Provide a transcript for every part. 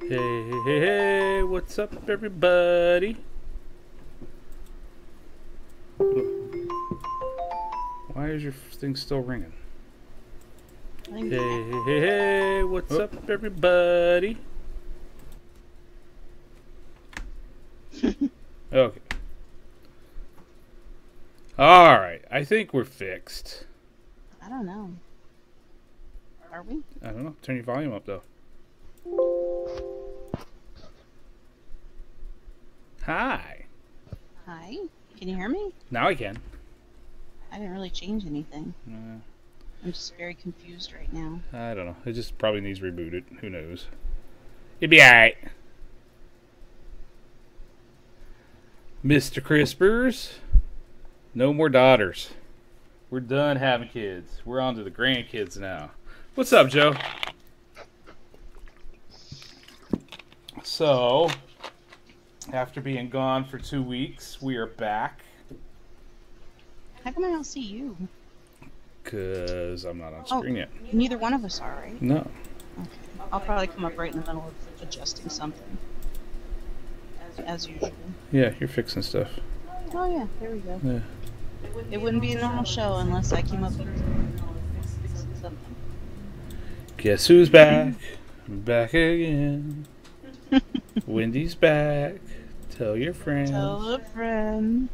Hey, what's up, everybody? Why is your thing still ringing? Hey, what's up, everybody? Okay. Alright, I think we're fixed. I don't know. Are we? I don't know. Turn your volume up, though. Hi. Hi. Can you hear me? Now I can. I didn't really change anything. I'm just very confused right now. I don't know. It just probably needs rebooted. Who knows? It'd be alright. Mr. Crispers. No more daughters. We're done having kids. We're on to the grandkids now. What's up, Joe? So, after being gone for 2 weeks, we are back. How come I don't see you? Because I'm not on screen yet. Neither one of us are, right? No. Okay. I'll probably come up right in the middle of adjusting something. As usual. Yeah, you're fixing stuff. Oh yeah, there we go. Yeah. It wouldn't be a normal show unless I came up with something. Guess who's back? Back again. Wendy's back. Tell your friends. Tell a friend.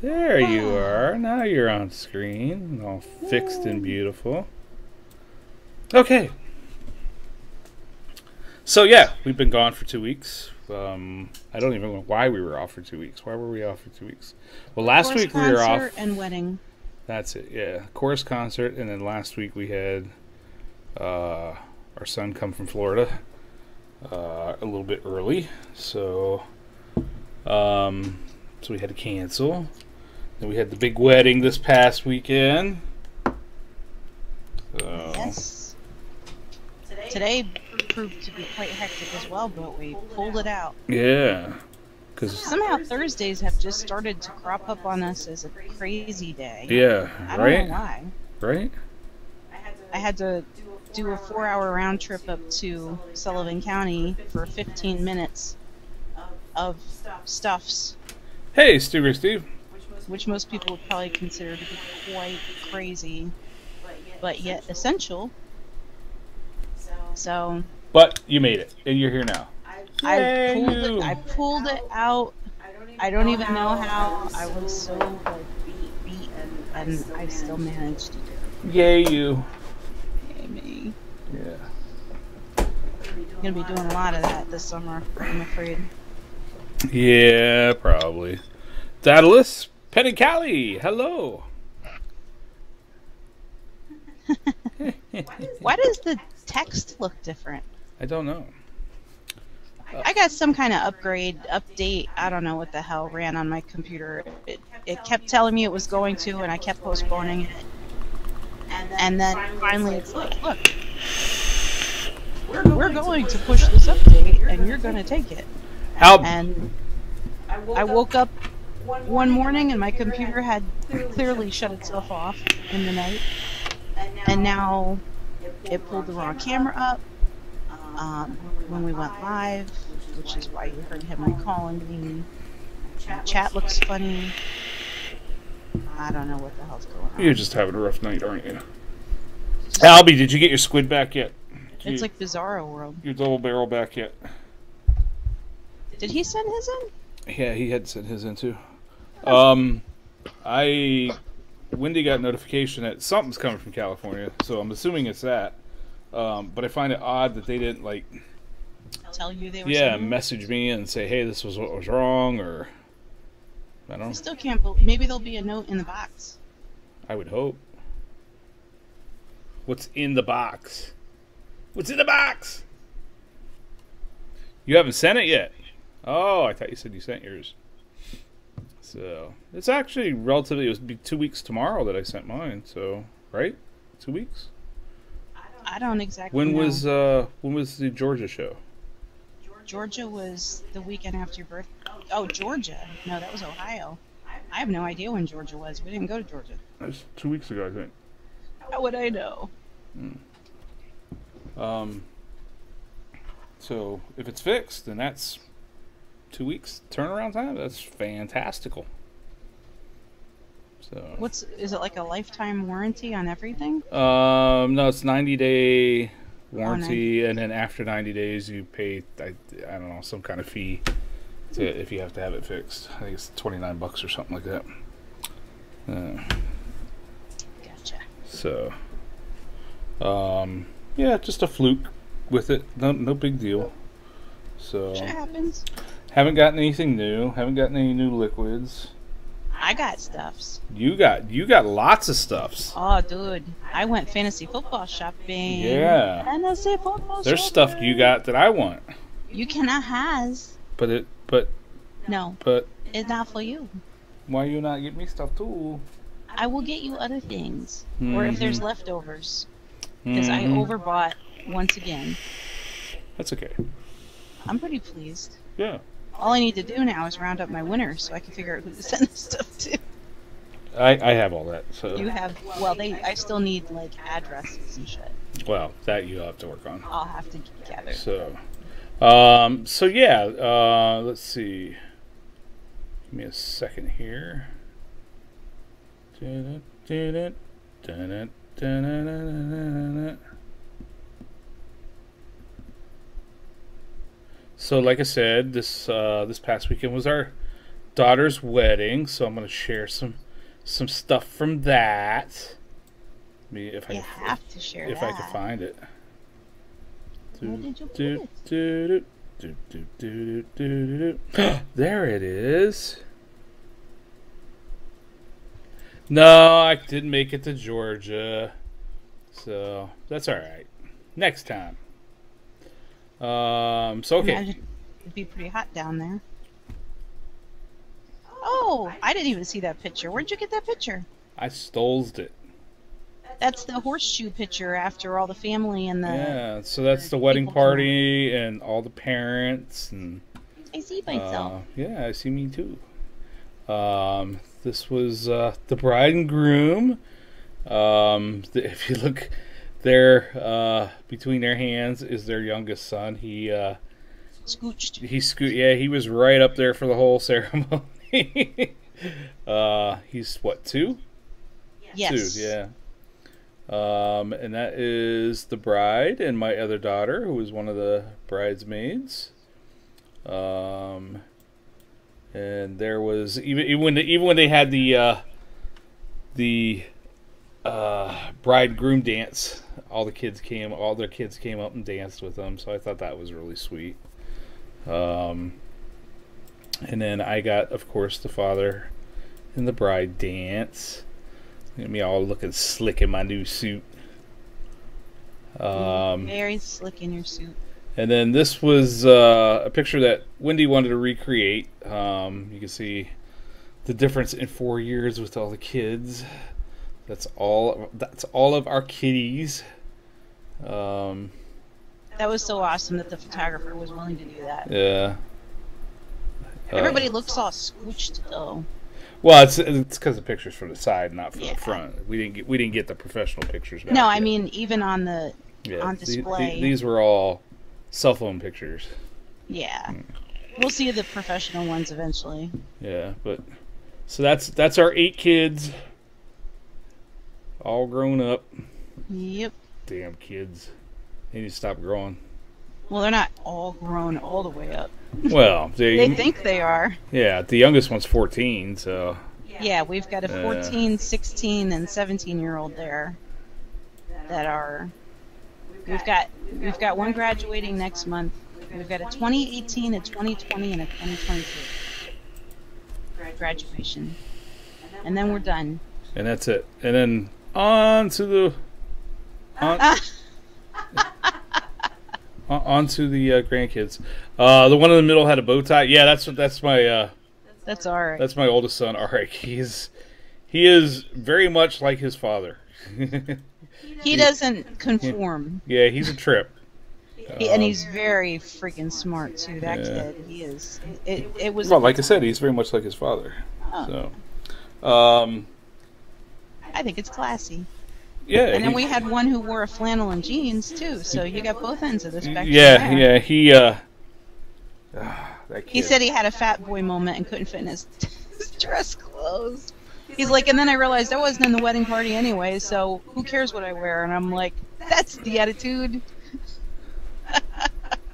There you are. Now you're on screen. All fixed and beautiful. Okay. So yeah, we've been gone for 2 weeks. I don't even know why we were off for 2 weeks. Why were we off for 2 weeks? Well, last week we were off. And wedding. That's it, yeah. Chorus concert, and then last week we had our son come from Florida a little bit early, so we had to cancel. Then we had the big wedding this past weekend. So. Yes. Today proved to be quite hectic as well, but we pulled it out. Yeah. Cause somehow Thursdays have just started to crop up on us as a crazy day. Yeah, I don't know why. Right? I had to do a 4-hour round trip up to Sullivan County for 15 minutes of stuffs. Hey, Steve. Which most people would probably consider to be quite crazy, but yet essential. So. But you made it, and you're here now. I pulled it out. I don't even know how. I was so beat, and I still managed to do it. Yay, you. Yay, me. Yeah. I'm gonna be doing a lot of that this summer, I'm afraid. Yeah, probably. Daedalus, Penny Callie, hello. Why does the text look different? I don't know. I got some kind of update, I don't know what the hell ran on my computer. It kept telling me it was going to, and I kept postponing it. And then finally it's like, look, we're going to push this update, and you're going to take it. And I woke up one morning, and my computer had clearly shut itself off in the night. And now it pulled the wrong camera up when we went live, which is why you heard Henry calling me. Chat looks funny. I don't know what the hell's going on. You're just having a rough night, aren't you? Albie, did you get your squid back yet? It's like Bizarro World. Your double barrel back yet? Did he send his in? Yeah, he had sent his in too. Wendy got notification that something's coming from California, so I'm assuming it's that. But I find it odd that they didn't tell you they were. Yeah, message me and say, "Hey, this was what was wrong," or I don't know. I still can't believe. Maybe there'll be a note in the box. I would hope. What's in the box? What's in the box? You haven't sent it yet. Oh, I thought you said you sent yours. So it's actually relatively. It was 2 weeks tomorrow that I sent mine. So right, 2 weeks. I don't exactly. When was the Georgia show? Georgia was the weekend after your birthday. Oh, Georgia. No, that was Ohio. I have no idea when Georgia was. We didn't go to Georgia. That was 2 weeks ago, I think. How would I know? Um, so if it's fixed, then that's 2 weeks turnaround time. That's fantastical. So is it like a lifetime warranty on everything? No, it's 90-day warranty, and then after 90 days you pay I don't know, some kind of fee if you have to have it fixed. I think it's $29 or something like that. Gotcha. So yeah, just a fluke with it. No big deal. So Sure happens. Haven't gotten anything new. Haven't gotten any new liquids. I got stuffs. You got lots of stuffs. Oh, dude. I went fantasy football shopping. Yeah. Fantasy football There's shopping. stuff you got that I want. You cannot has. No. But it's not for you. Why you not get me stuff too? I will get you other things. Or if there's leftovers. Because I overbought once again. That's okay. I'm pretty pleased. Yeah. All I need to do now is round up my winners so I can figure out who to send this stuff to. I have all that. So You have, well, I still need, like, addresses and shit. Well, that you have to work on. I'll have to gather. So yeah, let's see. Give me a second here. So, like I said, this past weekend was our daughter's wedding, so I'm going to share some stuff from that. If I have to share if that. I can find it. Where did you put it? There it is. No, I didn't make it to Georgia, so that's all right. Next time. So okay. Imagine it'd be pretty hot down there. Oh, I didn't even see that picture. Where'd you get that picture? I stole it. That's the horseshoe picture after all the family and the... Yeah, so that's the wedding party and all the parents and... I see myself. Yeah, I see me too. This was the bride and groom. If you look there, between their hands is their youngest son. He Scooched. Yeah, he was right up there for the whole ceremony. He's what, 2? Yes. 2, yeah. And that is the bride and my other daughter, who was one of the bridesmaids. And there was even when they had the bride groom dance, all their kids came up and danced with them. So I thought that was really sweet. And then I got, of course, the father and the bride dance. Look at me all looking slick in my new suit. Very slick in your suit. And then this was a picture that Wendy wanted to recreate. You can see the difference in 4 years with all the kids. That's all of our kiddies. That was so awesome that the photographer was willing to do that. Yeah. Everybody looks all scooched though. Well, it's because the pictures from the side, not from the front. We didn't get the professional pictures back. No, I mean even on the on display. These were all cell phone pictures. Yeah. We'll see the professional ones eventually. Yeah, but so that's our 8 kids, all grown up. Yep. Damn kids. They need to stop growing. Well, they're not all grown all the way up. Well, they think they are. Yeah, the youngest one's 14, so... Yeah, we've got a 14, 16, and 17-year-old there that are... We've got one graduating next month. We've got a 2018, a 2020, and a 2023 graduation. And then we're done. And that's it. And then on to the... onto the grandkids. The one in the middle had a bow tie. Yeah, that's my. That's Arik. That's my oldest son, Arik. He is very much like his father. He doesn't conform. Yeah, he's a trip. And he's very freaking smart too. That kid, he is. It was. Well, like I said, he's very much like his father. Oh. So, I think it's classy. Yeah. And then we had one who wore a flannel and jeans too. So you got both ends of the spectrum. Yeah, yeah. He said he had a fat boy moment and couldn't fit in his dress clothes. He's like, and then I realized I wasn't in the wedding party anyway, so who cares what I wear? And I'm like, that's the attitude.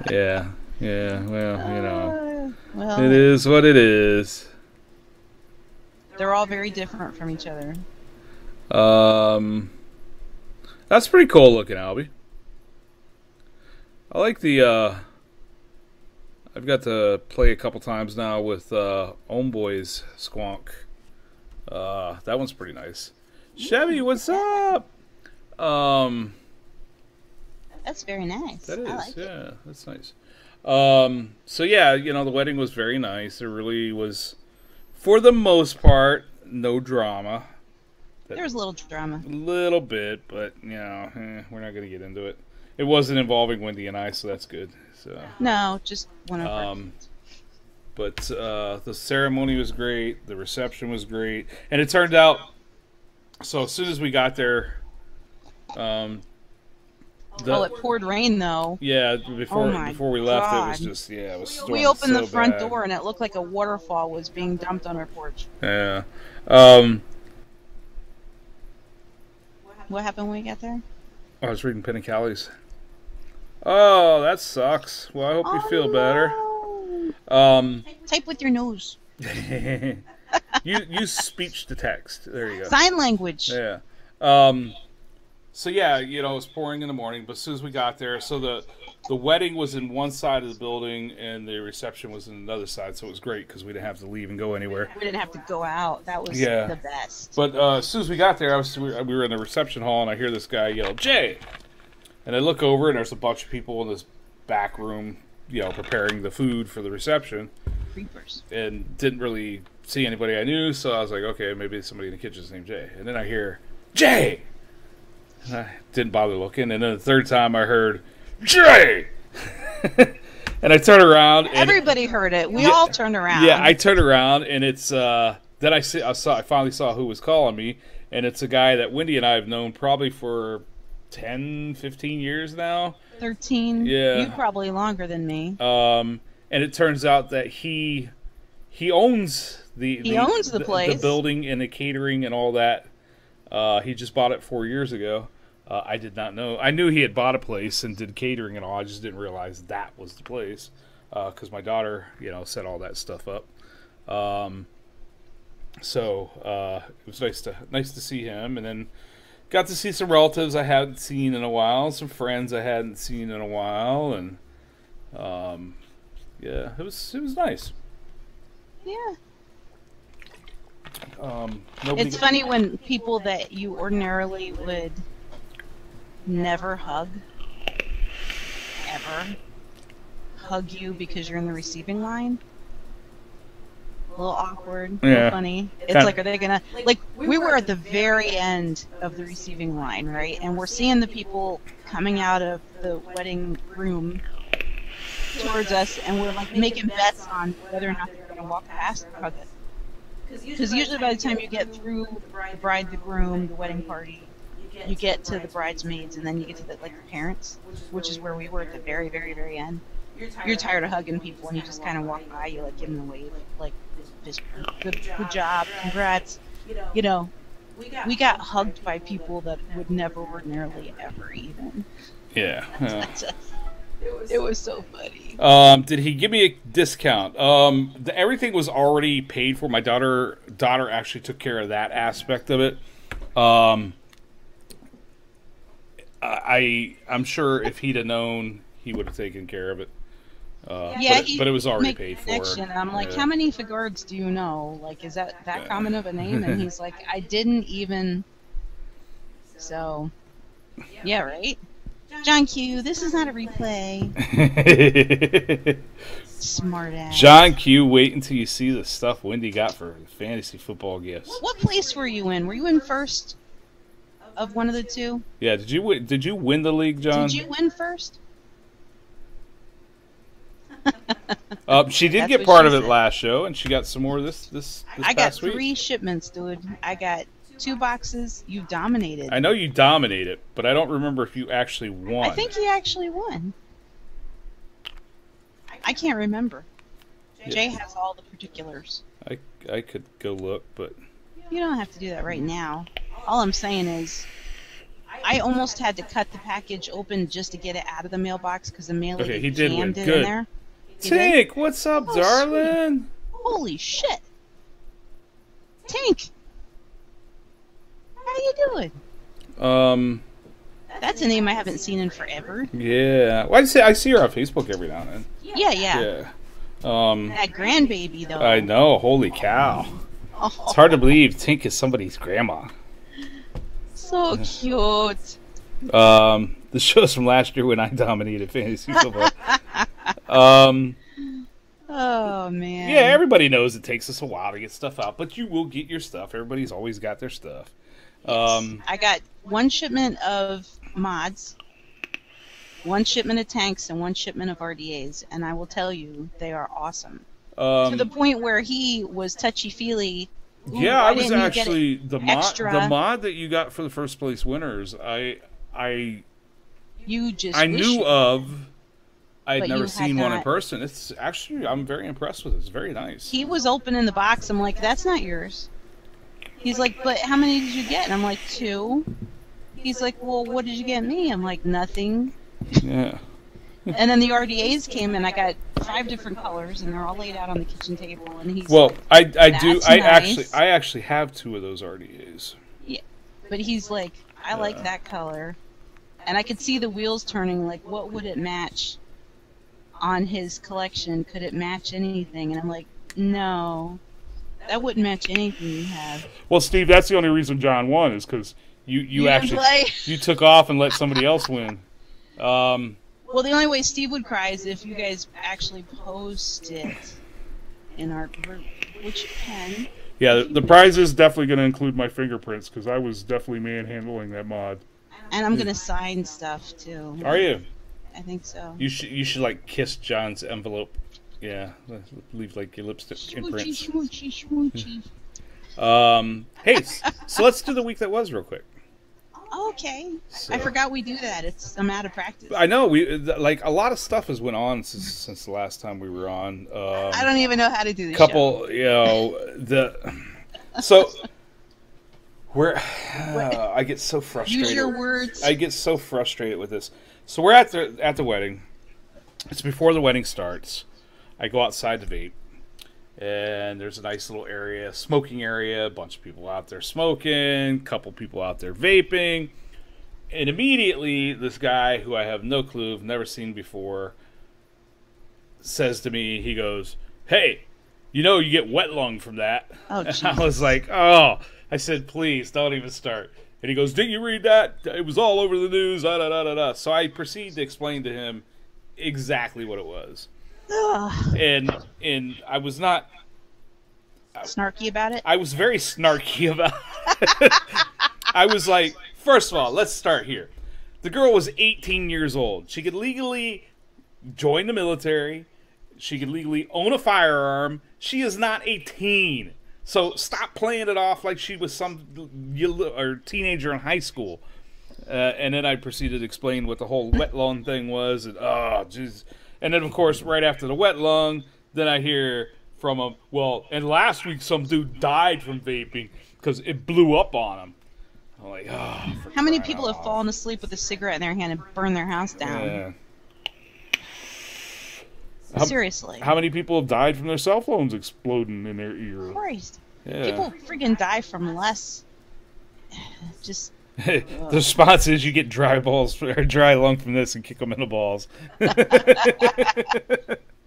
Yeah, well, well, it is what it is. They're all very different from each other. That's pretty cool looking, Albie. I like the, I've got to play a couple times now with, Homeboy's Squonk. That one's pretty nice. Chevy, what's up? That's very nice. That is, I like it. That's nice. So yeah, the wedding was very nice. There really was, for the most part, no drama. There was a little drama. A little bit, but we're not going to get into it. It wasn't involving Wendy and I, so that's good. So no, just one of our kids. But the ceremony was great. The reception was great, and it turned out. So as soon as we got there, it poured rain though. Yeah, before we left, it was just it was storming. We opened so the front bad. door, and it looked like a waterfall was being dumped on our porch. Yeah. What happened when we got there? I was reading Penn and Callie's. Oh, that sucks. Well, I hope you feel better. Type with your nose. Use speech to text. There you go. Sign language. Yeah. So yeah, it was pouring in the morning, but as soon as we got there, so the wedding was in one side of the building and the reception was in another side, so it was great because we didn't have to leave and go anywhere. We didn't have to go out. That was the best. But as soon as we got there, we were in the reception hall, and I hear this guy yell, "Jay!" And I look over, and there's a bunch of people in this back room, preparing the food for the reception. Creepers. And didn't really see anybody I knew, so I was like, okay, maybe somebody in the kitchen's named Jay. And then I hear, "Jay!" And I didn't bother looking, and then the third time I heard, "Jay!" And I turned around. And everybody heard it. We all turned around. Yeah, I turned around, and it's then I finally saw who was calling me, and it's a guy that Wendy and I have known probably for 10, 15 years now. 13. Yeah. You probably longer than me. And it turns out that he owns the place, the building and the catering and all that. He just bought it 4 years ago. I did not know. I knew he had bought a place and did catering and all. I just didn't realize that was the place because my daughter, set all that stuff up. So it was nice to see him, and then got to see some relatives I hadn't seen in a while, some friends I hadn't seen in a while, and it was nice. Yeah. It's funny when people that you ordinarily would never hug, ever, hug you because you're in the receiving line. A little awkward, a little funny. It's like, are they gonna, we were at the very end of the receiving line, right? And we're seeing the people coming out of the wedding room towards us, and we're making bets on whether or not they're gonna walk past or hug us. Because usually by the time you get through the bride, the groom, the wedding party, you get to the bridesmaids, and then you get to the parents, which is where we were at the very, very, very end. You're tired of hugging people, and you just kind of walk by, you give them a wave, just good job, congrats. We got hugged by people that would never ordinarily ever even. Yeah. It was so funny. Did he give me a discount? Everything was already paid for. My daughter actually took care of that aspect of it. I'm sure if he'd have known, he would have taken care of it. But it was already paid for. And I'm like, how many Figards do you know? Is that common of a name? And he's like, I didn't even. So, yeah, right? John Q, this is not a replay. Smart ass. John Q, wait until you see the stuff Wendy got for fantasy football gifts. What place were you in? Were you in first of one of the two? Yeah, did you win the league, John? Did you win first? She did get part of it last show, and she got some more this I got past week. 3 shipments, dude. I got 2 boxes. You dominated. I know you dominated, but I don't remember if you actually won. I think he actually won. I can't remember. Yeah. Jay has all the particulars. I could go look, but... You don't have to do that right now. All I'm saying is, I almost had to cut the package open just to get it out of the mailbox because the mailer jammed it in there. Tink, what's up, darling? Sweet. Holy shit. Tink. How you doing? That's a name I haven't seen in forever. Yeah. Well, I see her on Facebook every now and then. Yeah. That grandbaby, though. I know. Holy cow. Oh. It's hard to believe Tink is somebody's grandma. So cute. The show's from last year when I dominated fantasy football. Oh, man. Yeah, everybody knows it takes us a while to get stuff out, but you will get your stuff. Everybody's always got their stuff. Yes. I got 1 shipment of mods, 1 shipment of tanks, and 1 shipment of RDAs, and I will tell you, they are awesome. To the point where he was touchy-feely. Yeah, I was actually the mod that you got for the first place winners. I knew of. I'd never seen one in person. It's actually, I'm very impressed with it. It's very nice. He was opening the box. I'm like, that's not yours. He's like, but how many did you get? And I'm like, 2. He's like, well, what did you get me? I'm like, nothing. Yeah. And then the RDAs came, and I got 5 different colors, and they're all laid out on the kitchen table. And he's well, like, I actually have 2 of those RDAs. Yeah, but he's like, I like that color, and I could see the wheels turning. Like, what would it match on his collection? Could it match anything? And I'm like, no, that wouldn't match anything you have. Well, Steve, that's the only reason John won is because you actually you took off and let somebody else win. Well, the only way Steve would cry is if you guys actually post it in our group, which you can. Yeah, the prize is definitely going to include my fingerprints because I was definitely manhandling that mod. And I'm going to sign stuff too. Are you? I think so. You should like kiss John's envelope. Yeah, leave like your lipstick imprints. Smoochy, smoochy. Hey, so let's do the week that was real quick. Okay. So, I forgot we do that. I'm out of practice. I know we like a lot of stuff has went on since the last time we were on. I don't even know how to do this. So we're I get so frustrated. Use your words. I get so frustrated with this. So we're at the wedding. It's before the wedding starts. I go outside to vape. And there's a nice little area, smoking area, a bunch of people out there smoking, a couple people out there vaping. And immediately, this guy, who I have no clue, have never seen before, says to me, he goes, hey, you know you get wet lung from that. Oh, and I was like, oh. I said, please, don't even start. And he goes, didn't you read that? It was all over the news, da-da-da-da-da. So I proceed to explain to him exactly what it was. And I was not snarky about it. I was very snarky about it. I was like, first of all, let's start here. The girl was 18 years old. She could legally join the military. She could legally own a firearm. She is not 18. So stop playing it off like she was some teenager in high school. And then I proceeded to explain what the whole wet lung thing was. And, oh, jeez. And then, of course, right after the wet lung, then I hear from him, well, and last week some dude died from vaping because it blew up on him. I'm like, oh. How many people have fallen asleep with a cigarette in their hand and burned their house down? Yeah. Seriously. How many people have died from their cell phones exploding in their ear? Christ. Yeah. People freaking die from less. Just... The response is you get dry lung from this and kick them in the balls.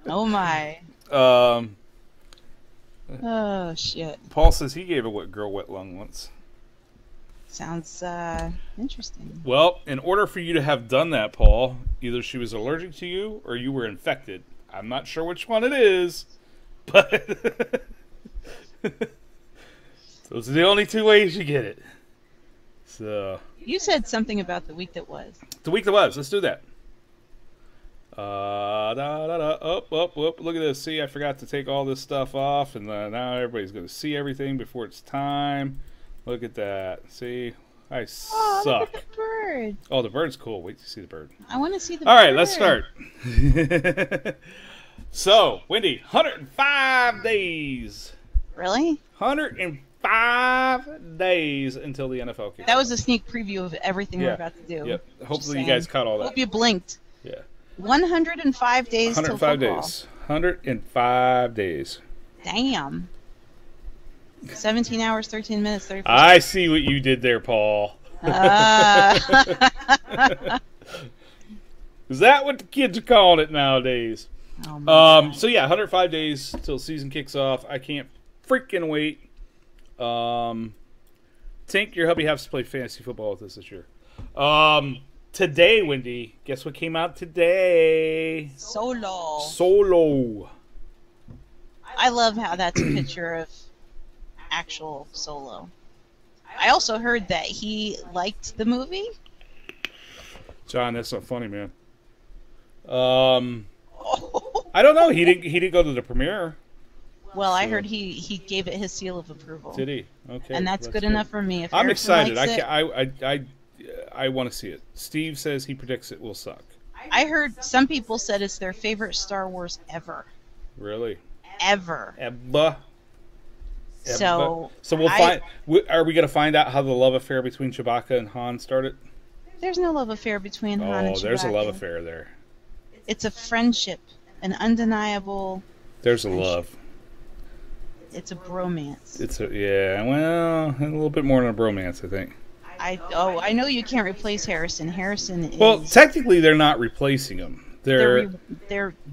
Oh my. Oh shit. Paul says he gave a girl wet lung once. Sounds interesting. Well, in order for you to have done that, Paul, either she was allergic to you or you were infected. I'm not sure which one it is, but those are the only 2 ways you get it. So you said something about the week that was. The week that was. Let's do that. Look at this. See, I forgot to take all this stuff off, and now everybody's going to see everything before it's time. Look at that. See? I Oh, suck. look at the bird. Oh, the bird's cool. Wait to see the bird. I want to see the All bird. right, let's start. So, Wendy, 105 days. Really? 105 days until the NFL kicks That was off. a sneak preview of everything we're about to do. Yep. Hopefully Just you saying. guys caught all that. Hope you blinked. Yeah. 105 days till 105 football. days. 105 days. Damn. 17 hours, 13 minutes, 34 I see what you did there, Paul. Is that what the kids are calling it nowadays? Oh my God. So yeah, 105 days till season kicks off. I can't freaking wait. Tink, your hubby has to play fantasy football with us this year. Today, Wendy, guess what came out today? Solo. I love how that's a picture of actual Solo. I also heard that he liked the movie. John, that's not funny, man. I don't know. He didn't go to the premiere. Well, I heard he gave it his seal of approval. Did he? Okay. And that's good enough for me. If I'm Harrison excited. likes I want to see it. Steve says he predicts it will suck. I heard some people said it's their favorite Star Wars ever. Really? Ever. Ebba. So we'll find. Are we going to find out how the love affair between Chewbacca and Han started? There's no love affair between Han and Chewbacca. Oh, there's a love affair there. It's a friendship, an undeniable. There's a love. It's a bromance. A little bit more than a bromance, I think. I know you can't replace Harrison. Harrison is. Well, technically, they're not replacing him. They're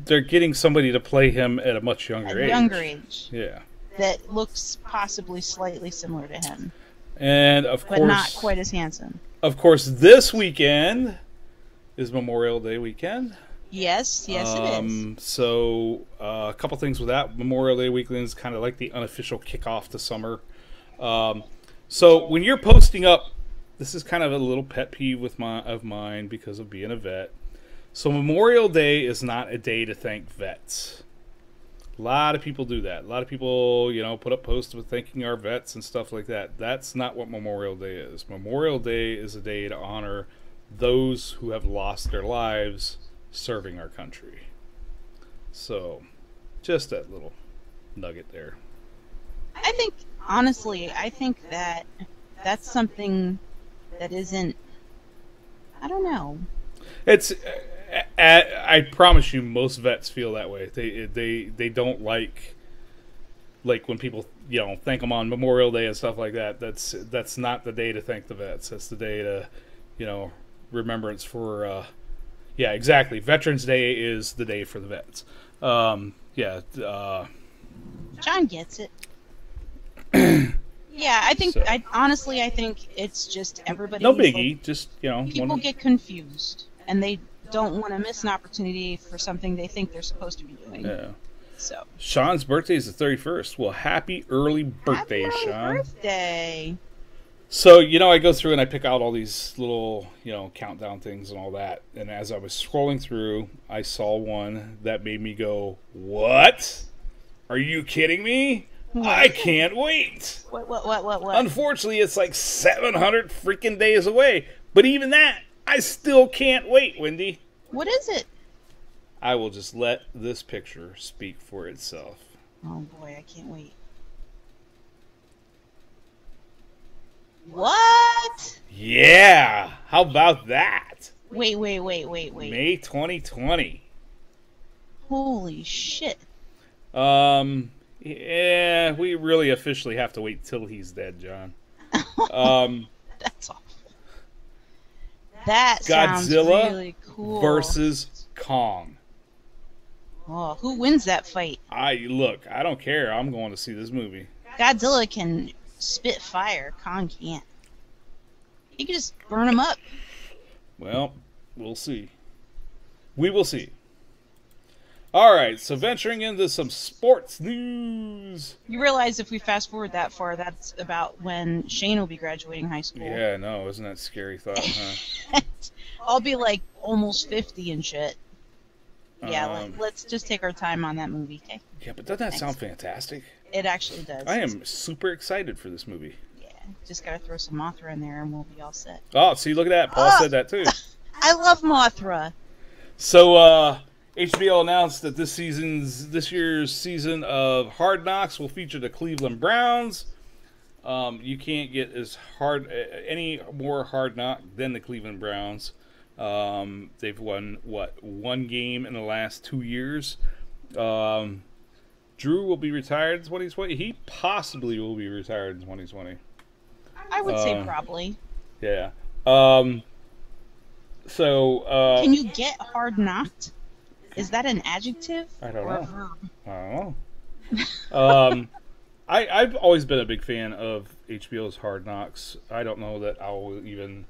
getting somebody to play him at a much younger age. Yeah. That looks possibly slightly similar to him. And of course, but not quite as handsome. Of course, this weekend is Memorial Day weekend. Yes, it is. So a couple things with that. Memorial Day weekend is kind of like the unofficial kickoff to summer. So when you're posting up, this is kind of a little pet peeve of mine because of being a vet. So Memorial Day is not a day to thank vets. A lot of people do that. A lot of people, put up posts with thanking our vets and stuff like that. That's not what Memorial Day is. Memorial Day is a day to honor those who have lost their lives serving our country. So, just that little nugget there. I think, honestly, that that's something that isn't, I don't know. It's, I promise you, most vets feel that way. They don't like when people, thank them on Memorial Day and stuff like that. That's not the day to thank the vets. That's the day to, remembrance for, yeah, exactly. Veterans Day is the day for the vets. John gets it. Yeah, I think. So. I think it's just everybody. No biggie. Just people get confused, and they don't want to miss an opportunity for something they think they're supposed to be doing. Yeah. So. Sean's birthday is the 31st. Well, happy early birthday, Sean. Happy birthday. So, I go through and I pick out all these little, countdown things and all that. And as I was scrolling through, I saw one that made me go, what? Are you kidding me? What? I can't wait. What? Unfortunately, it's like 700 freaking days away. But even that, I still can't wait, Wendy. What is it? I will just let this picture speak for itself. Oh, boy, I can't wait. What? Yeah. How about that? Wait. May 2020. Holy shit. Yeah, we really officially have to wait till he's dead, John. That's awful. That sounds really cool. Versus Kong. Oh, who wins that fight? I don't care. I'm going to see this movie. Godzilla can spit fire. Kong can't. He can just burn him up. Well, we'll see. We will see. All right, so venturing into some sports news. You realize if we fast forward that far, that's about when Shane will be graduating high school. Yeah, no, isn't that a scary thought, huh? I'll be like almost 50 and shit. Yeah, let's just take our time on that movie, okay? Yeah, but doesn't that sound fantastic? It actually does. I am super excited for this movie. Yeah. Just gotta throw some Mothra in there and we'll be all set. Oh, see, look at that. Paul said that too. I love Mothra. So, HBO announced that this year's season of Hard Knocks will feature the Cleveland Browns. You can't get any more hard knock than the Cleveland Browns. They've won one game in the last 2 years. Drew will be retired in 2020. He possibly will be retired in 2020. I would say probably. Yeah. Can you get hard knocked? Is that an adjective? I don't or know. A verb? I don't know. I've always been a big fan of HBO's Hard Knocks. I don't know that I'll even.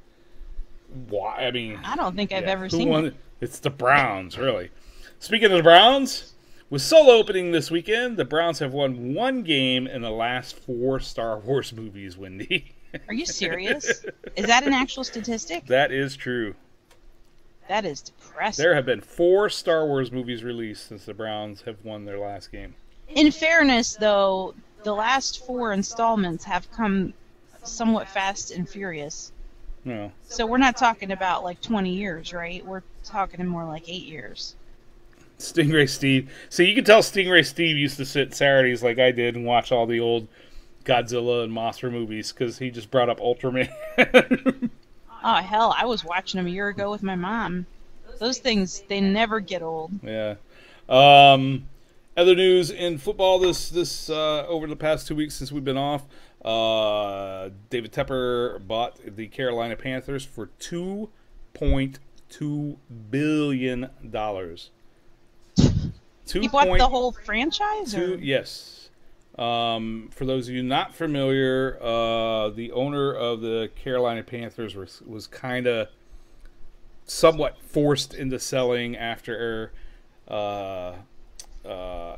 Why? I mean, I don't think I've ever seen it. It's the Browns, really. Speaking of the Browns, with solo opening this weekend, the Browns have won one game in the last 4 Star Wars movies, Wendy. Are you serious? Is that an actual statistic? That is true. That is depressing. There have been 4 Star Wars movies released since the Browns have won their last game. In fairness, though, the last 4 installments have come somewhat fast and furious. No. So we're not talking about like 20 years, right? We're talking more like 8 years. Stingray Steve. See, you can tell Stingray Steve used to sit Saturdays like I did and watch all the old Godzilla and Mothra movies because he just brought up Ultraman. Oh, hell, I was watching them a year ago with my mom. Those things, they never get old. Yeah. Other news in football this over the past 2 weeks since we've been off. David Tepper bought the Carolina Panthers for $2.2 billion. He bought the whole franchise? Yes. For those of you not familiar, the owner of the Carolina Panthers was kind of somewhat forced into selling after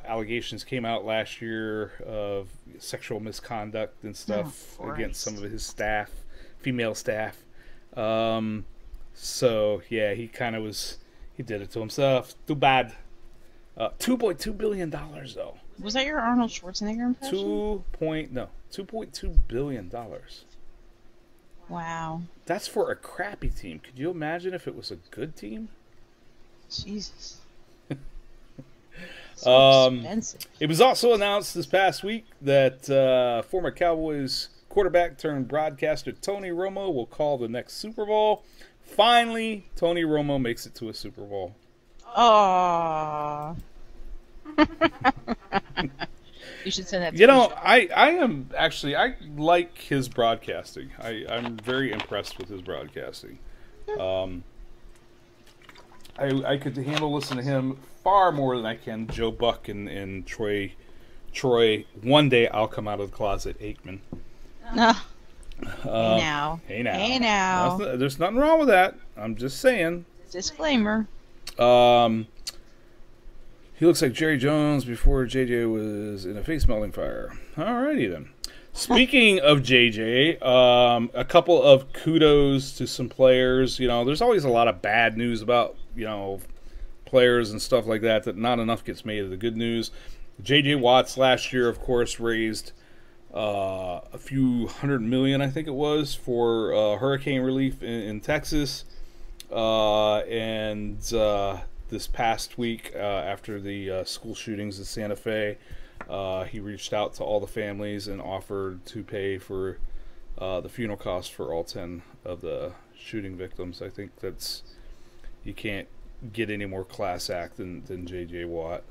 allegations came out last year of sexual misconduct and stuff against some of his staff, female staff. So yeah, he did it to himself. Too bad. $2.2 billion though. Was that your Arnold Schwarzenegger impression? $2.2 billion. Wow. That's for a crappy team. Could you imagine if it was a good team? Jesus. So expensive. It was also announced this past week that former Cowboys quarterback turned broadcaster Tony Romo will call the next Super Bowl. Finally, Tony Romo makes it to a Super Bowl. Aww. You should send that to me. I like his broadcasting. I'm very impressed with his broadcasting. I could handle listening to him far more than I can Joe Buck and Troy. One day I'll come out of the closet, Aikman. No. Hey now. There's nothing wrong with that. I'm just saying. Disclaimer. He looks like Jerry Jones before JJ was in a face melting fire. Alrighty then. Speaking of JJ, a couple of kudos to some players. You know, there's always a lot of bad news about, players and stuff like that not enough gets made of the good news. JJ Watts last year, of course, raised a few $100 million, I think it was, for hurricane relief in Texas. And this past week, after the school shootings in Santa Fe, he reached out to all the families and offered to pay for the funeral costs for all 10 of the shooting victims. I think you can't get any more class act than J.J. Watt.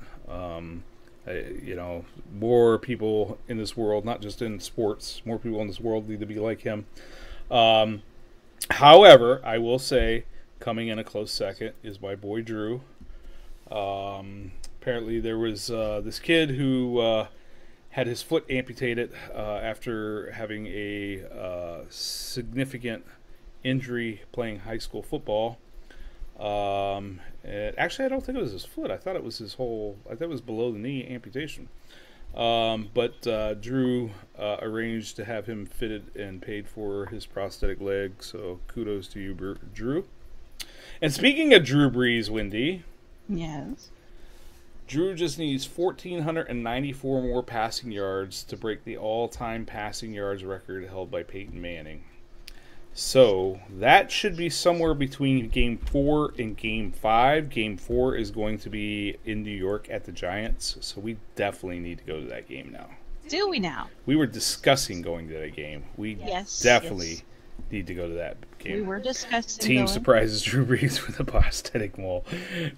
More people in this world, not just in sports, more people in this world need to be like him. However, I will say, coming in a close second is my boy Drew. Apparently there was this kid who had his foot amputated after having a significant injury playing high school football. Actually, I don't think it was his foot. I thought it was his whole. I thought it was below the knee amputation. But Drew arranged to have him fitted and paid for his prosthetic leg. So kudos to you, Drew. And speaking of Drew Brees, Wendy. Yes. Drew just needs 1,494 more passing yards to break the all-time passing yards record held by Peyton Manning. So that should be somewhere between Game 4 and Game 5. Game 4 is going to be in New York at the Giants, so we definitely need to go to that game now. Do we now? We were discussing going to that game. We definitely need to go to that game. We were discussing Team surprises Drew Brees with a prosthetic mole.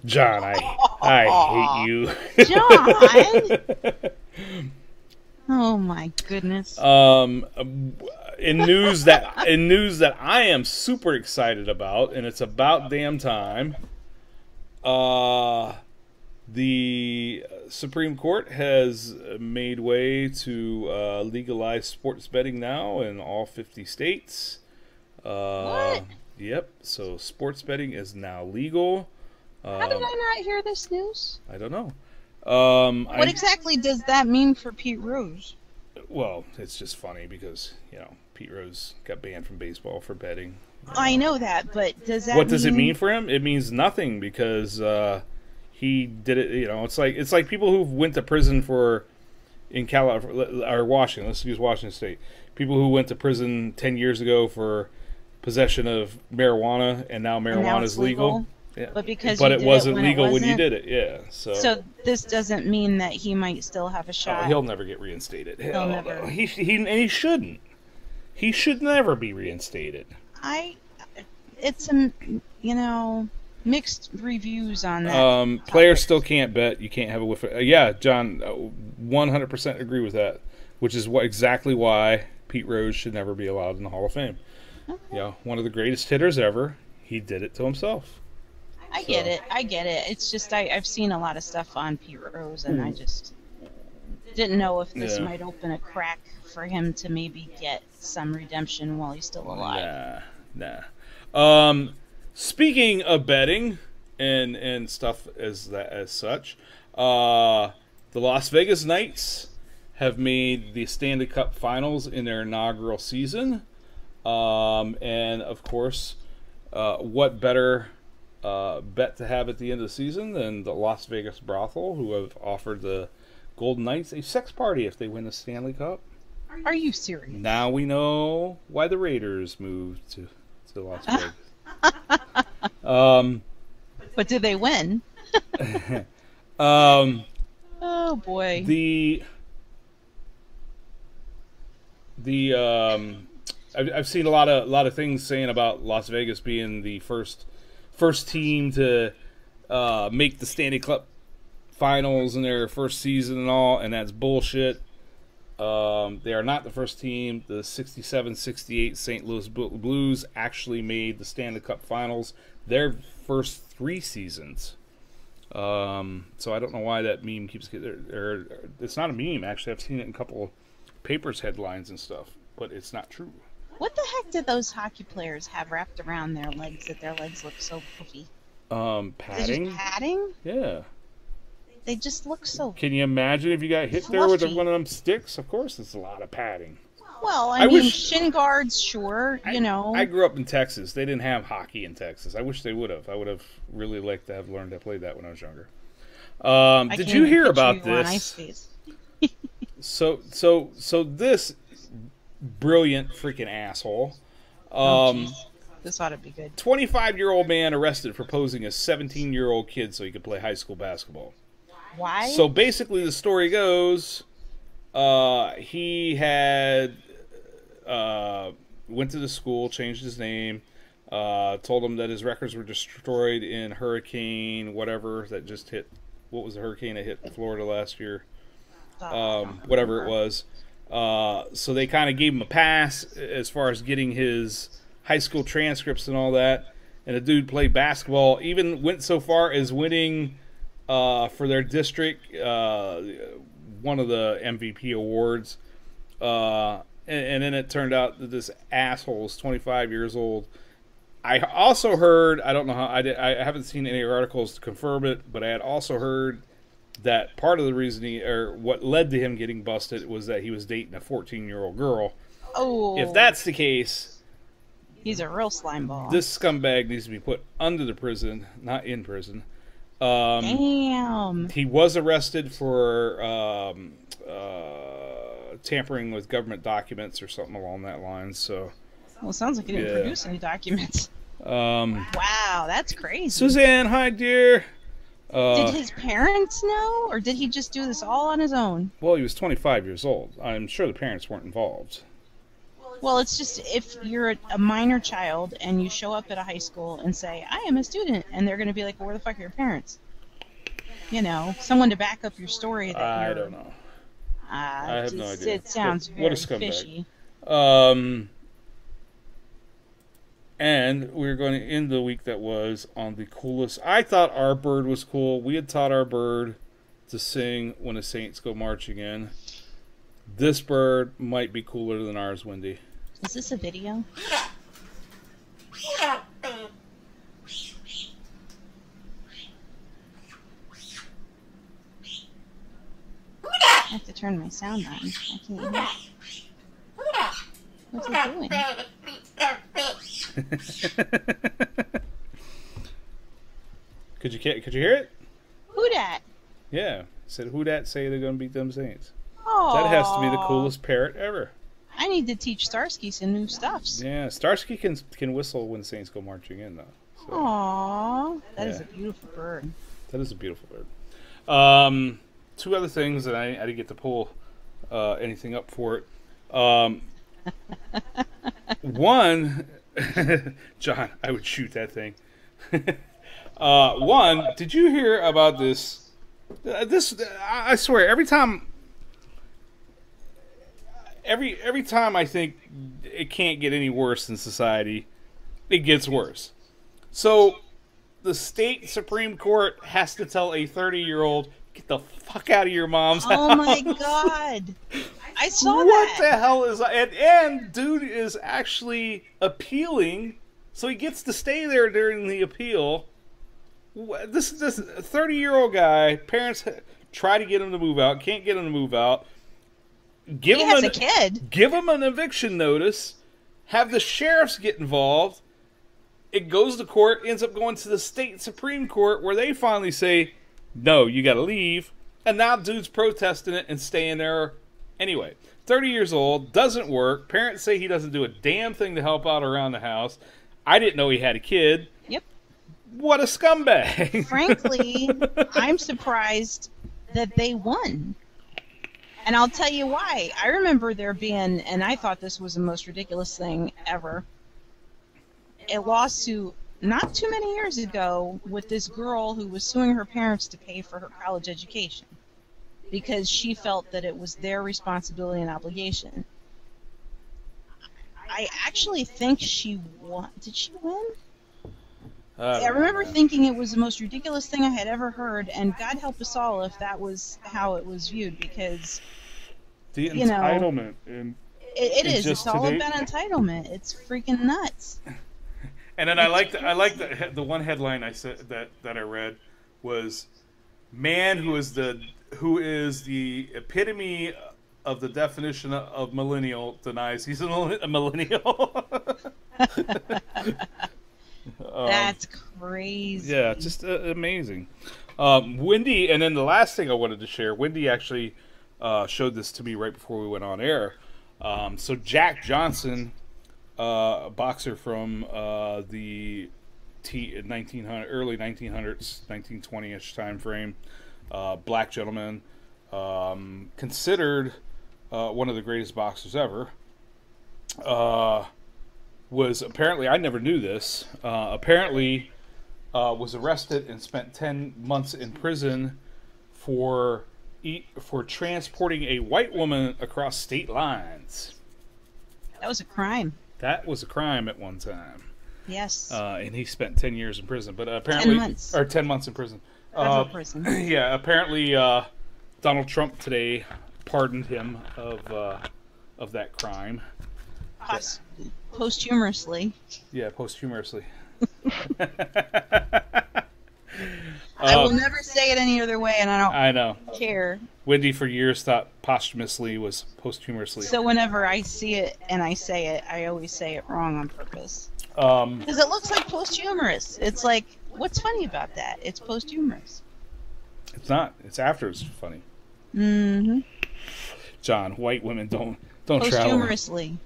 John, I hate you. John! Oh my goodness. In news that I am super excited about, and it's about damn time. The Supreme Court has made way to legalize sports betting now in all 50 states. What? Yep. So sports betting is now legal. How did I not hear this news? I don't know. What exactly does that mean for Pete Rose? Well, it's just funny because, you know, Pete Rose got banned from baseball for betting. I know that, but does that What does it mean for him? It means nothing because he did it, you know, it's like people who went to prison in California or Washington, let's use Washington State. People who went to prison 10 years ago for possession of marijuana and now marijuana is legal. Yeah. But it wasn't legal when you did it. Yeah. So this doesn't mean that he might still have a shot. He'll never get reinstated. He'll never. No. He shouldn't. He should never be reinstated. It's mixed reviews on that. Players still can't bet. You can't have a whiff. Yeah, John, 100% agree with that. Which is exactly why Pete Rose should never be allowed in the Hall of Fame. Okay. You know, one of the greatest hitters ever. He did it to himself. I get it. It's just I've seen a lot of stuff on Pete Rose, and I just didn't know if this might open a crack for him to maybe get some redemption while he's still alive. Nah. Speaking of betting and stuff as such, the Las Vegas Knights have made the Stanley Cup Finals in their inaugural season, and of course, what better bet to have at the end of the season than the Las Vegas brothel, who have offered the Golden Knights a sex party if they win the Stanley Cup. Are you serious? Now we know why the Raiders moved to Las Vegas. But did they win? Oh boy. I've seen a lot of things saying about Las Vegas being the first team to make the Stanley Cup Finals in their first season and all, and that's bullshit. They are not the first team. The 67-68 St. Louis Blues actually made the Stanley Cup Finals their first 3 seasons. So I don't know why that meme keeps getting... It's not a meme, actually. I've seen it in a couple papers headlines and stuff, but it's not true. What the heck did those hockey players have wrapped around their legs that their legs look so puffy? Padding? Padding? Yeah. They just look so... Can you imagine if you got hit fluffy there with one of them sticks? Of course it's a lot of padding. Well, I mean, shin guards, sure, you know. I grew up in Texas. They didn't have hockey in Texas. I wish they would have. I would have really liked to have learned to play that when I was younger. Did you hear about this? So this brilliant freaking asshole. This ought to be good. 25-year-old man arrested for posing as 17-year-old kid so he could play high school basketball. Why? So basically the story goes, he had went to the school, changed his name, told him that his records were destroyed in hurricane whatever that just hit. What was the hurricane that hit Florida last year? Whatever it was. So they kind of gave him a pass as far as getting his high school transcripts and all that. And the dude played basketball, even went so far as winning for their district one of the MVP awards. And then it turned out that this asshole is 25 years old. I also heard, I don't know how, I haven't seen any articles to confirm it, but I had also heard that part of the reason what led to him getting busted was that he was dating a 14-year-old girl. Oh. If that's the case, he's a real slime ball. This scumbag needs to be put under the prison, not in prison. Damn. He was arrested for tampering with government documents or something along that line. So, well, it sounds like he didn't produce any documents. Wow, that's crazy. Suzanne, hi, dear. Did his parents know, or did he just do this all on his own? Well, he was 25 years old. I'm sure the parents weren't involved. Well, it's just if you're a minor child and you show up at a high school and say, I am a student, and they're going to be like, well, where the fuck are your parents? You know, someone to back up your story. That I don't know. I have no idea. It sounds very fishy. And we're going to end the week that was on the coolest. I thought our bird was cool. We had taught our bird to sing When the Saints Go Marching In. This bird might be cooler than ours, Wendy. Is this a video? I have to turn my sound on. I can't hear. What's it doing? Could you hear it? Who dat? Yeah. It said, who dat say they're going to beat them Saints? Aww. That has to be the coolest parrot ever. I need to teach Starsky some new stuffs. Yeah, Starsky can whistle when the Saints go marching in, though. So, aww. That is a beautiful bird. That is a beautiful bird. Two other things that I didn't get to pull anything up for it. One, John, I would shoot that thing. One, did you hear about this? I swear, every time I think it can't get any worse in society, it gets worse. So, the state Supreme Court has to tell a 30-year-old, get the fuck out of your mom's house. Oh my god. I saw that. What the hell is that? And dude is actually appealing, so he gets to stay there during the appeal. This 30-year-old guy, parents try to get him to move out, can't get him to move out. He has a kid. Give him an eviction notice, have the sheriffs get involved. It goes to court, ends up going to the state Supreme Court, where they finally say, no, you gotta leave. And now dude's protesting it and staying there anyway. 30 years old, doesn't work. Parents say he doesn't do a damn thing to help out around the house. I didn't know he had a kid. Yep. What a scumbag. Frankly, I'm surprised that they won. And I'll tell you why. I remember there being, and I thought this was the most ridiculous thing ever, a lawsuit not too many years ago with this girl who was suing her parents to pay for her college education because she felt that it was their responsibility and obligation. I actually think she won. Did she win? I remember thinking it was the most ridiculous thing I had ever heard, and God help us all if that was how it was viewed, because the entitlement it is. It's all about entitlement. It's freaking nuts. And then I like the one headline I said that I read was, "Man who is the epitome of the definition of millennial denies he's a millennial." That's crazy. Yeah, just amazing. Wendy, and then the last thing I wanted to share, Wendy actually showed this to me right before we went on air. So Jack Johnson, a boxer from the early 1900s, 1920-ish time frame, black gentleman, considered one of the greatest boxers ever. Was apparently, I never knew this, was arrested and spent 10 months in prison for transporting a white woman across state lines. That was a crime. That was a crime at one time. Yes. And he spent 10 years in prison, but apparently 10 months. Or 10 months in prison. Federal prison. Yeah, apparently Donald Trump today pardoned him of that crime. Posthumously. Yeah, posthumously. I will never say it any other way, and I don't care. Wendy for years thought posthumously was posthumously. So whenever I see it and I say it, I always say it wrong on purpose. Because it looks like posthumous. It's like, What's funny about that? It's posthumous. It's not. It's after it's funny. Mm-hmm. John, white women don't travel. Posthumously.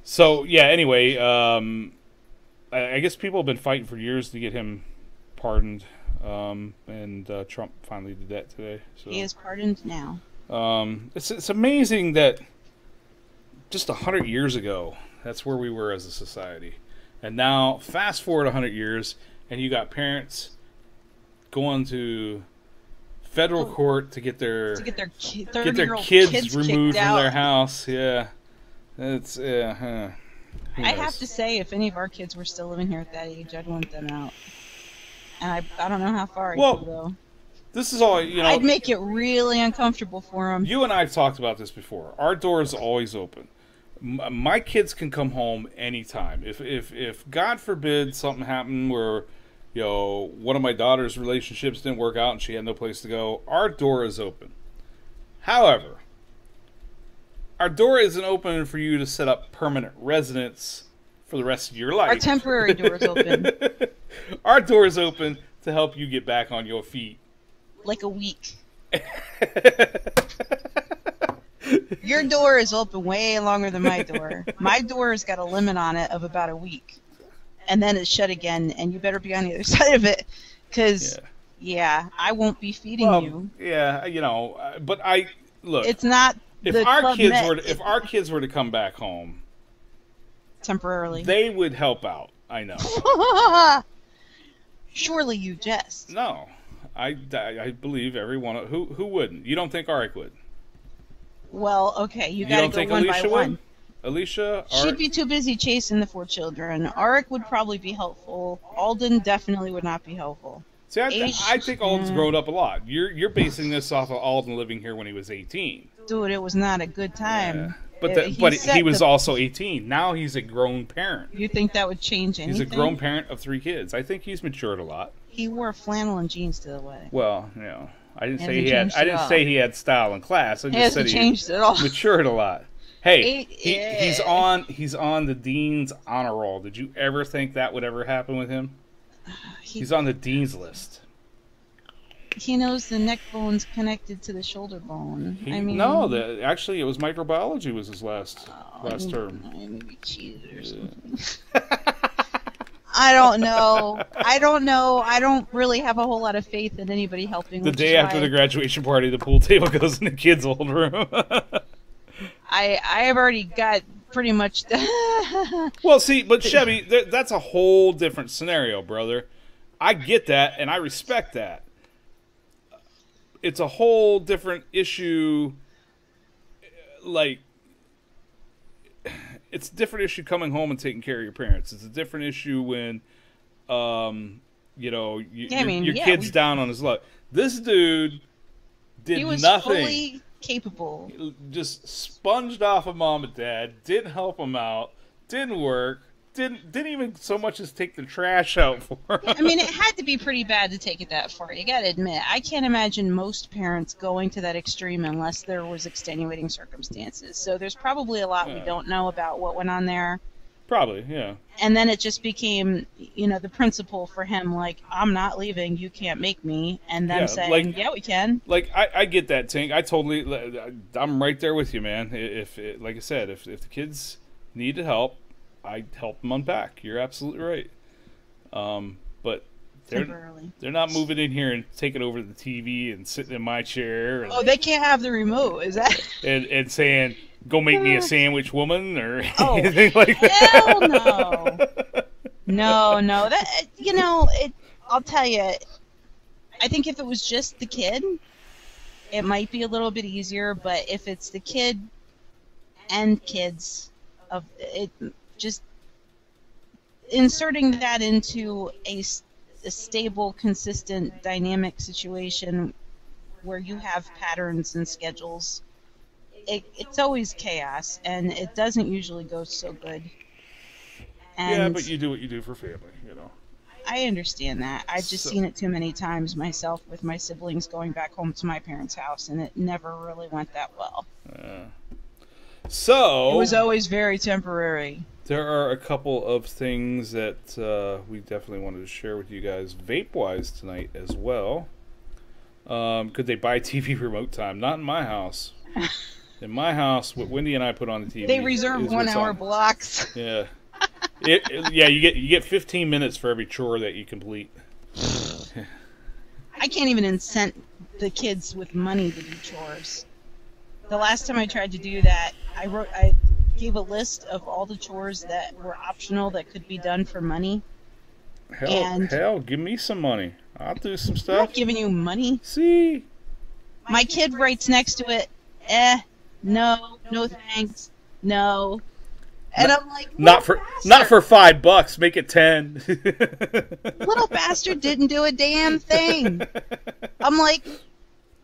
So yeah. Anyway, I guess people have been fighting for years to get him pardoned, and Trump finally did that today. So he is pardoned now. It's amazing that just 100 years ago, that's where we were as a society, and now fast forward 100 years, and you got parents going to federal court to get their kids removed from their house. Yeah, it's I have to say, if any of our kids were still living here at that age, I'd want them out. And I don't know how far I could go. This is all, I'd make it really uncomfortable for them. You and I have talked about this before. Our door is always open. My kids can come home anytime. If God forbid something happened where, one of my daughter's relationships didn't work out and she had no place to go, our door is open. However, our door isn't open for you to set up permanent residence for the rest of your life. Our temporary door is open. Our door is open to help you get back on your feet. Like a week. Your door is open way longer than my door. My door has got a limit on it of about a week. And then it's shut again, and you better be on the other side of it. Because, I won't be feeding you. Yeah, but look. It's not if our kids were to come back home temporarily, they would help out. I know. Surely you jest. No. I believe everyone. Who wouldn't? You don't think Arik would? Well, okay, you gotta go one by one. Alicia? She'd be too busy chasing the 4 children. Arik would probably be helpful. Alden definitely would not be helpful. See, I think Alden's grown up a lot. You're basing this off of Alden living here when he was 18. Dude, it was not a good time. Yeah. But he was also 18. Now he's a grown parent. You think that would change anything? He's a grown parent of 3 kids. I think he's matured a lot. He wore flannel and jeans to the wedding. Well, I didn't say he had style and class. I just said he matured a lot. Hey, he's on the dean's honor roll. Did you ever think that would ever happen with him? He's on the dean's list. He knows the neck bone's connected to the shoulder bone. Actually, it was microbiology was his last term. Maybe cheated or something. I don't know. I don't really have a whole lot of faith in anybody helping. The day after the graduation party, the pool table goes in the kids' old room. I have already got pretty much. Well, see, but Chevy, that's a whole different scenario, brother. I get that, and I respect that. It's a whole different issue. It's a different issue coming home and taking care of your parents. It's a different issue when, your kid's down on his luck. This dude did nothing. He was fully capable. Just sponged off of mom and dad. Didn't help him out. Didn't work. Didn't even so much as take the trash out for him. I mean, it had to be pretty bad to take it that far. You got to admit, I can't imagine most parents going to that extreme unless there was extenuating circumstances. So there's probably a lot we don't know about what went on there. Probably, yeah. And then it just became, the principle for him, I'm not leaving, you can't make me, and them saying, yeah, we can. I get that, Tink. I'm right there with you, man. Like I said, if the kids needed help, I'd help them unpack. You're absolutely right. But they're not moving in here and taking over the TV and sitting in my chair. They can't have the remote, is that? And saying, go make me a sandwich, woman, or anything like that. Hell no. No. That I'll tell you, I think if it was just the kid, it might be a little bit easier, but if it's the kid and kids of it, just inserting that into a stable, consistent, dynamic situation where you have patterns and schedules, it's always chaos, and it doesn't usually go so good. And but you do what you do for family, I understand that. I've just seen it too many times myself with my siblings going back home to my parents' house, and it never really went that well. So it was always very temporary. There are a couple of things that we definitely wanted to share with you guys vape-wise tonight as well. Could they buy TV remote time? Not in my house. In my house, what Wendy and I put on the TV, they reserve 1 hour blocks. Yeah, yeah. You get 15 minutes for every chore that you complete. I can't even incent the kids with money to do chores. The last time I tried to do that, I gave a list of all the chores that were optional that could be done for money. Hell, give me some money. I'll do some stuff. I'm not giving you money. See? My kid writes next to it, no thanks, no. And I'm like, not for $5. Make it 10. Little bastard didn't do a damn thing. I'm like,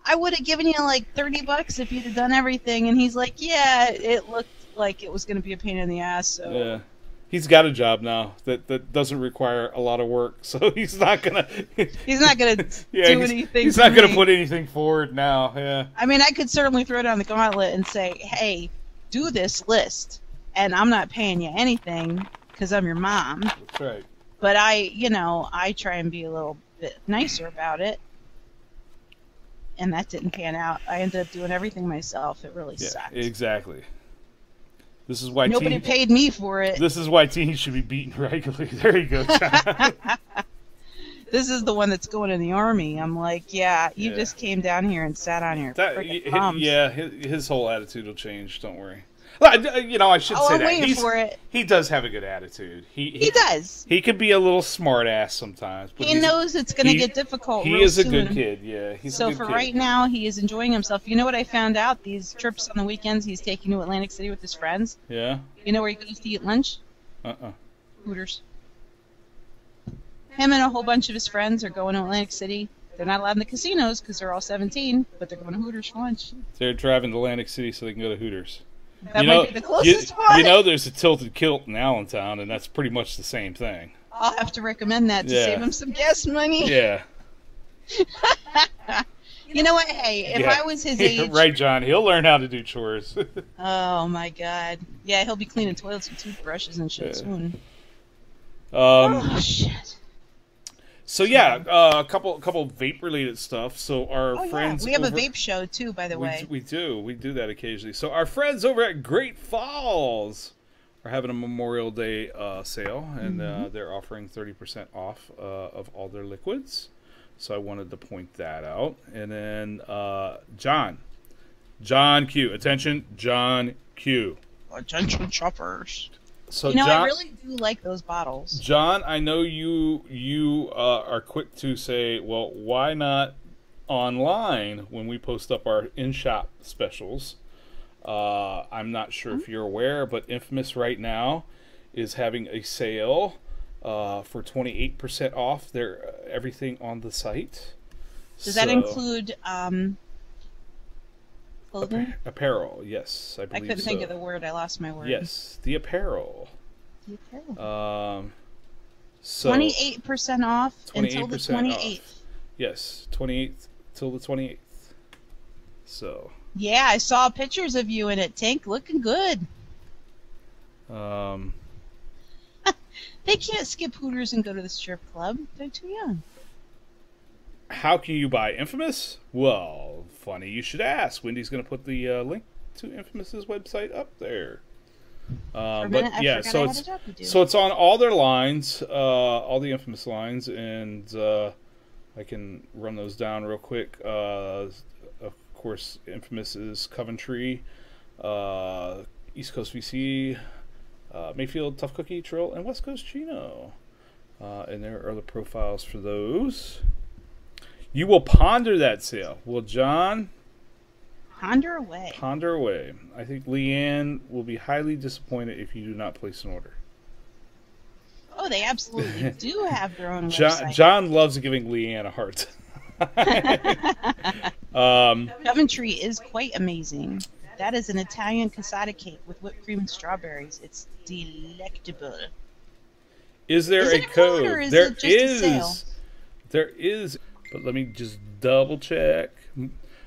I would have given you like $30 if you'd have done everything. And he's like, yeah, it looked like it was going to be a pain in the ass. So yeah, he's got a job now that doesn't require a lot of work, so he's not gonna do anything. He's not gonna put anything forward now. Yeah. I mean, I could certainly throw down the gauntlet and say, hey, do this list, and I'm not paying you anything because I'm your mom. That's right. But I try and be a little bit nicer about it. And that didn't pan out. I ended up doing everything myself. It really sucked. Exactly. This is why nobody paid me for it. This is why teens should be beaten regularly. There you go, John. This is the one that's going in the army. I'm like, you just came down here and sat on your freaking thumbs. Yeah, his whole attitude will change. Don't worry. I should say I'm that. Waiting for it. He does have a good attitude. He does. He can be a little smart ass sometimes. But he knows it's going to get difficult. He is a good kid. Yeah, he's a good kid. Right now, he is enjoying himself. You know what I found out? These trips on the weekends, he's taking to Atlantic City with his friends. Yeah. You know where he goes to eat lunch? Hooters. Him and a whole bunch of his friends are going to Atlantic City. They're not allowed in the casinos because they're all 17, but they're going to Hooters for lunch. They're driving to Atlantic City so they can go to Hooters. That might be the closest one. There's a Tilted Kilt in Allentown, and that's pretty much the same thing. I'll have to recommend that to save him some gas money. Yeah. You know what? Hey, if I was his age... Right, John. He'll learn how to do chores. Oh, my God. Yeah, he'll be cleaning toilets with toothbrushes and shit soon. Oh, shit. So a couple vape-related stuff. So our friends, we have a vape show too, by the way. We do that occasionally. So our friends over at Great Falls are having a Memorial Day sale, and they're offering 30% off of all their liquids. So I wanted to point that out. And then John Q, attention, John Q, attention shoppers. So John, I really do like those bottles. John, I know you are quick to say, well, why not online when we post up our in-shop specials? I'm not sure if you're aware, but Infamous right now is having a sale for 28% off their everything on the site. Does that include clothing? Apparel, yes, I believe I couldn't think of the word. I lost my word. Yes, the apparel. The apparel. So 28% off until the 28th. Off. Yes, 28th till the 28th. So. Yeah, I saw pictures of you in it, Tank, looking good. They can't skip Hooters and go to the strip club. They're too young. How can you buy Infamous? Well, funny you should ask. Wendy's going to put the link to Infamous's website up there. So it's on all their lines, all the Infamous lines, and I can run those down real quick. Of course, Infamous is Coventry, East Coast VC, Mayfield, Tough Cookie, Trill, and West Coast Chino. And there are the profiles for those. You will ponder that sale. Well, John? Ponder away. Ponder away. I think Leanne will be highly disappointed if you do not place an order. Oh, they absolutely do have their own website. John loves giving Leanne a heart. Coventry is quite amazing. That is an Italian cassata cake with whipped cream and strawberries. It's delectable. Is there a code? Or is it just a sale? There is. But let me just double check.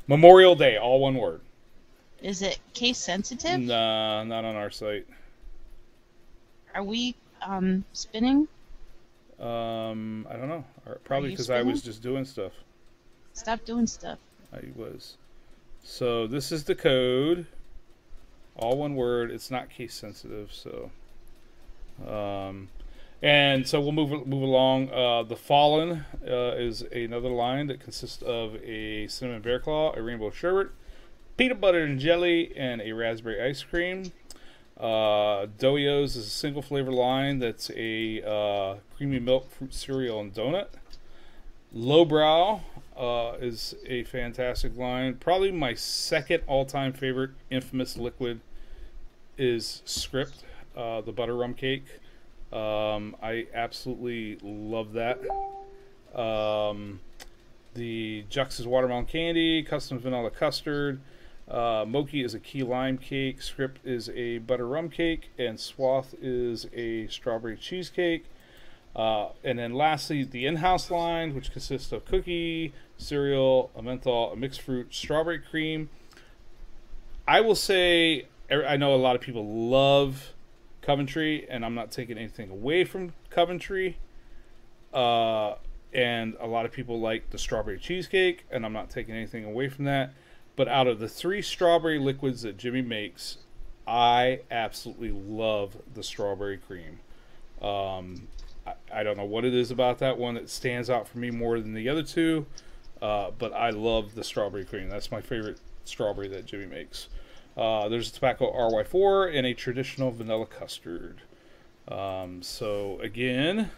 Memorial Day, all one word. Is it case sensitive? Nah, not on our site. Are we spinning? I don't know. Probably because I was just doing stuff. Stop doing stuff. I was. So this is the code. All one word. It's not case sensitive, so. And so we'll move along. The Fallen is another line that consists of a cinnamon bear claw, a rainbow sherbet, peanut butter and jelly, and a raspberry ice cream. Doyos is a single flavor line that's a creamy milk fruit cereal and donut. Lowbrow is a fantastic line. Probably my second all-time favorite infamous liquid is Script, the butter rum cake. I absolutely love that. The Jux is watermelon candy, custom vanilla custard. Moki is a key lime cake. Script is a butter rum cake, and Swath is a strawberry cheesecake. And then lastly, the in-house line, which consists of cookie, cereal, a menthol, a mixed fruit, strawberry cream. I will say, I know a lot of people love Coventry, and I'm not taking anything away from Coventry. And a lot of people like the strawberry cheesecake, and I'm not taking anything away from that. But out of the 3 strawberry liquids that Jimmy makes, I absolutely love the strawberry cream. I don't know what it is about that one that stands out for me more than the other 2, but I love the strawberry cream. That's my favorite strawberry that Jimmy makes. There's a tobacco RY4 and a traditional vanilla custard. So again,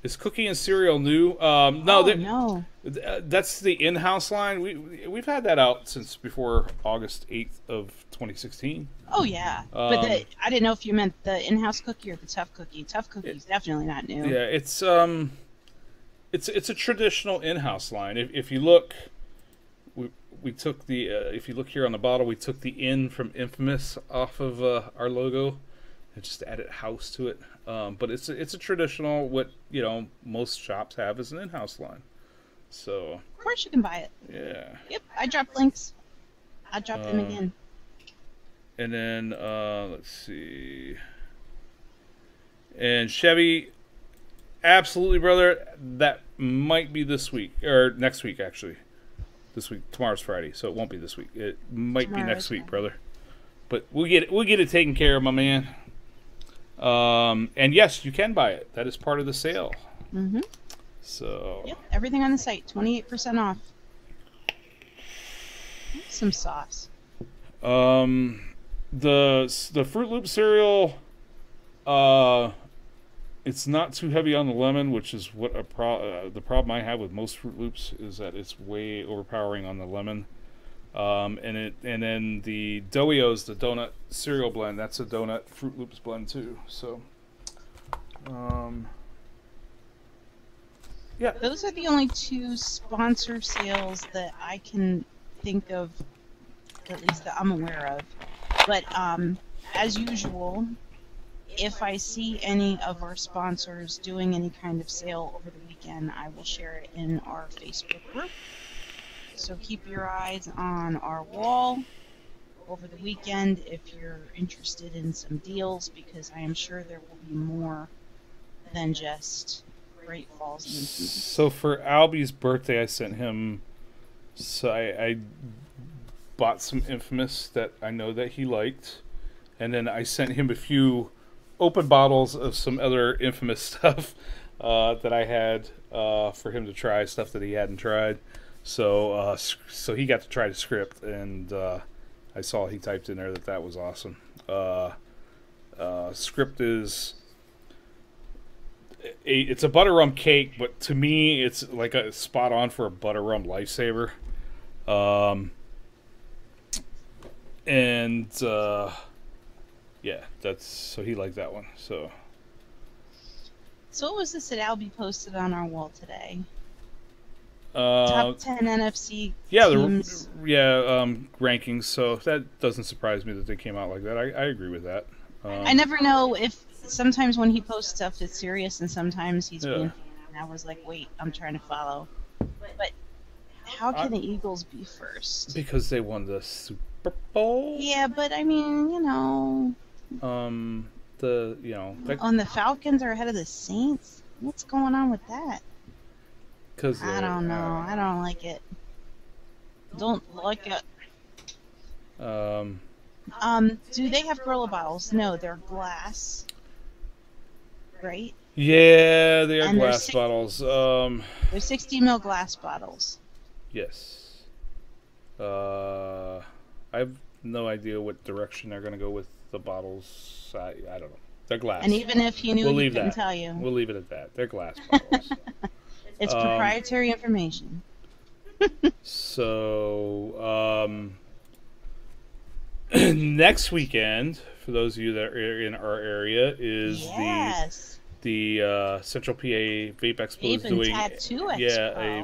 is cookie and cereal new? No. That's the in-house line. We've had that out since before August 8th of 2016. Oh yeah, but I didn't know if you meant the in-house cookie or the tough cookie. Tough cookie is definitely not new. Yeah, it's a traditional in-house line. If you look, we took the if you look here on the bottle, we took the "in" from Infamous off of our logo and just added house to it. But it's a traditional, what most shops have as an in-house line. So of course you can buy it. Yeah. Yep, I dropped links. I dropped them again. And then let's see. And Chevy, absolutely, brother. That might be this week or next week, actually. This week, tomorrow's Friday, so it won't be this week. It might be next week, brother. But we'll get it taken care of, my man. And yes, you can buy it. That is part of the sale. Mm-hmm. So. Yep, everything on the site, 28% off. Some sauce. The Fruit Loop cereal, it's not too heavy on the lemon, which is what the problem I have with most Fruit Loops is that it's way overpowering on the lemon. And then the Doyos, the donut cereal blend, that's a donut Fruit Loops blend too. So, yeah. Those are the only 2 sponsor sales that I can think of, at least that I'm aware of. But as usual, if I see any of our sponsors doing any kind of sale over the weekend, I will share it in our Facebook group. So keep your eyes on our wall over the weekend if you're interested in some deals, because I am sure there will be more than just Great Falls and Infamous. So for Albie's birthday, I sent him. So I bought some Infamous that I know that he liked, and then I sent him a few open bottles of some other Infamous stuff that I had for him to try, stuff that he hadn't tried. So he got to try the Script, and I saw he typed in there that was awesome. Script is it's a butter rum cake, but to me it's like a spot on for a butter rum lifesaver. Yeah, so he liked that one. So what was this that Albie posted on our wall today? Top 10 NFC teams. Rankings. So that doesn't surprise me that they came out like that. I agree with that. I never know if sometimes when he posts stuff it's serious and sometimes he's being. And I was like, wait, I'm trying to follow. But How can the Eagles be first? Because they won the Super Bowl. Yeah, but I mean, you know. On the Falcons are ahead of the Saints. What's going on with that? Because I don't know. I don't like it. Don't like it. Do they have Gorilla bottles? No, they're glass. Right? Yeah, they are glass bottles. They're 60 ml glass bottles. Yes. I have no idea what direction they're going to go with the bottles. I don't know. They're glass. And even if you knew, we'll he couldn't tell you. We'll leave it at that. They're glass bottles. It's proprietary information. So, next weekend, for those of you that are in our area, is the Central PA Vape Expo is doing a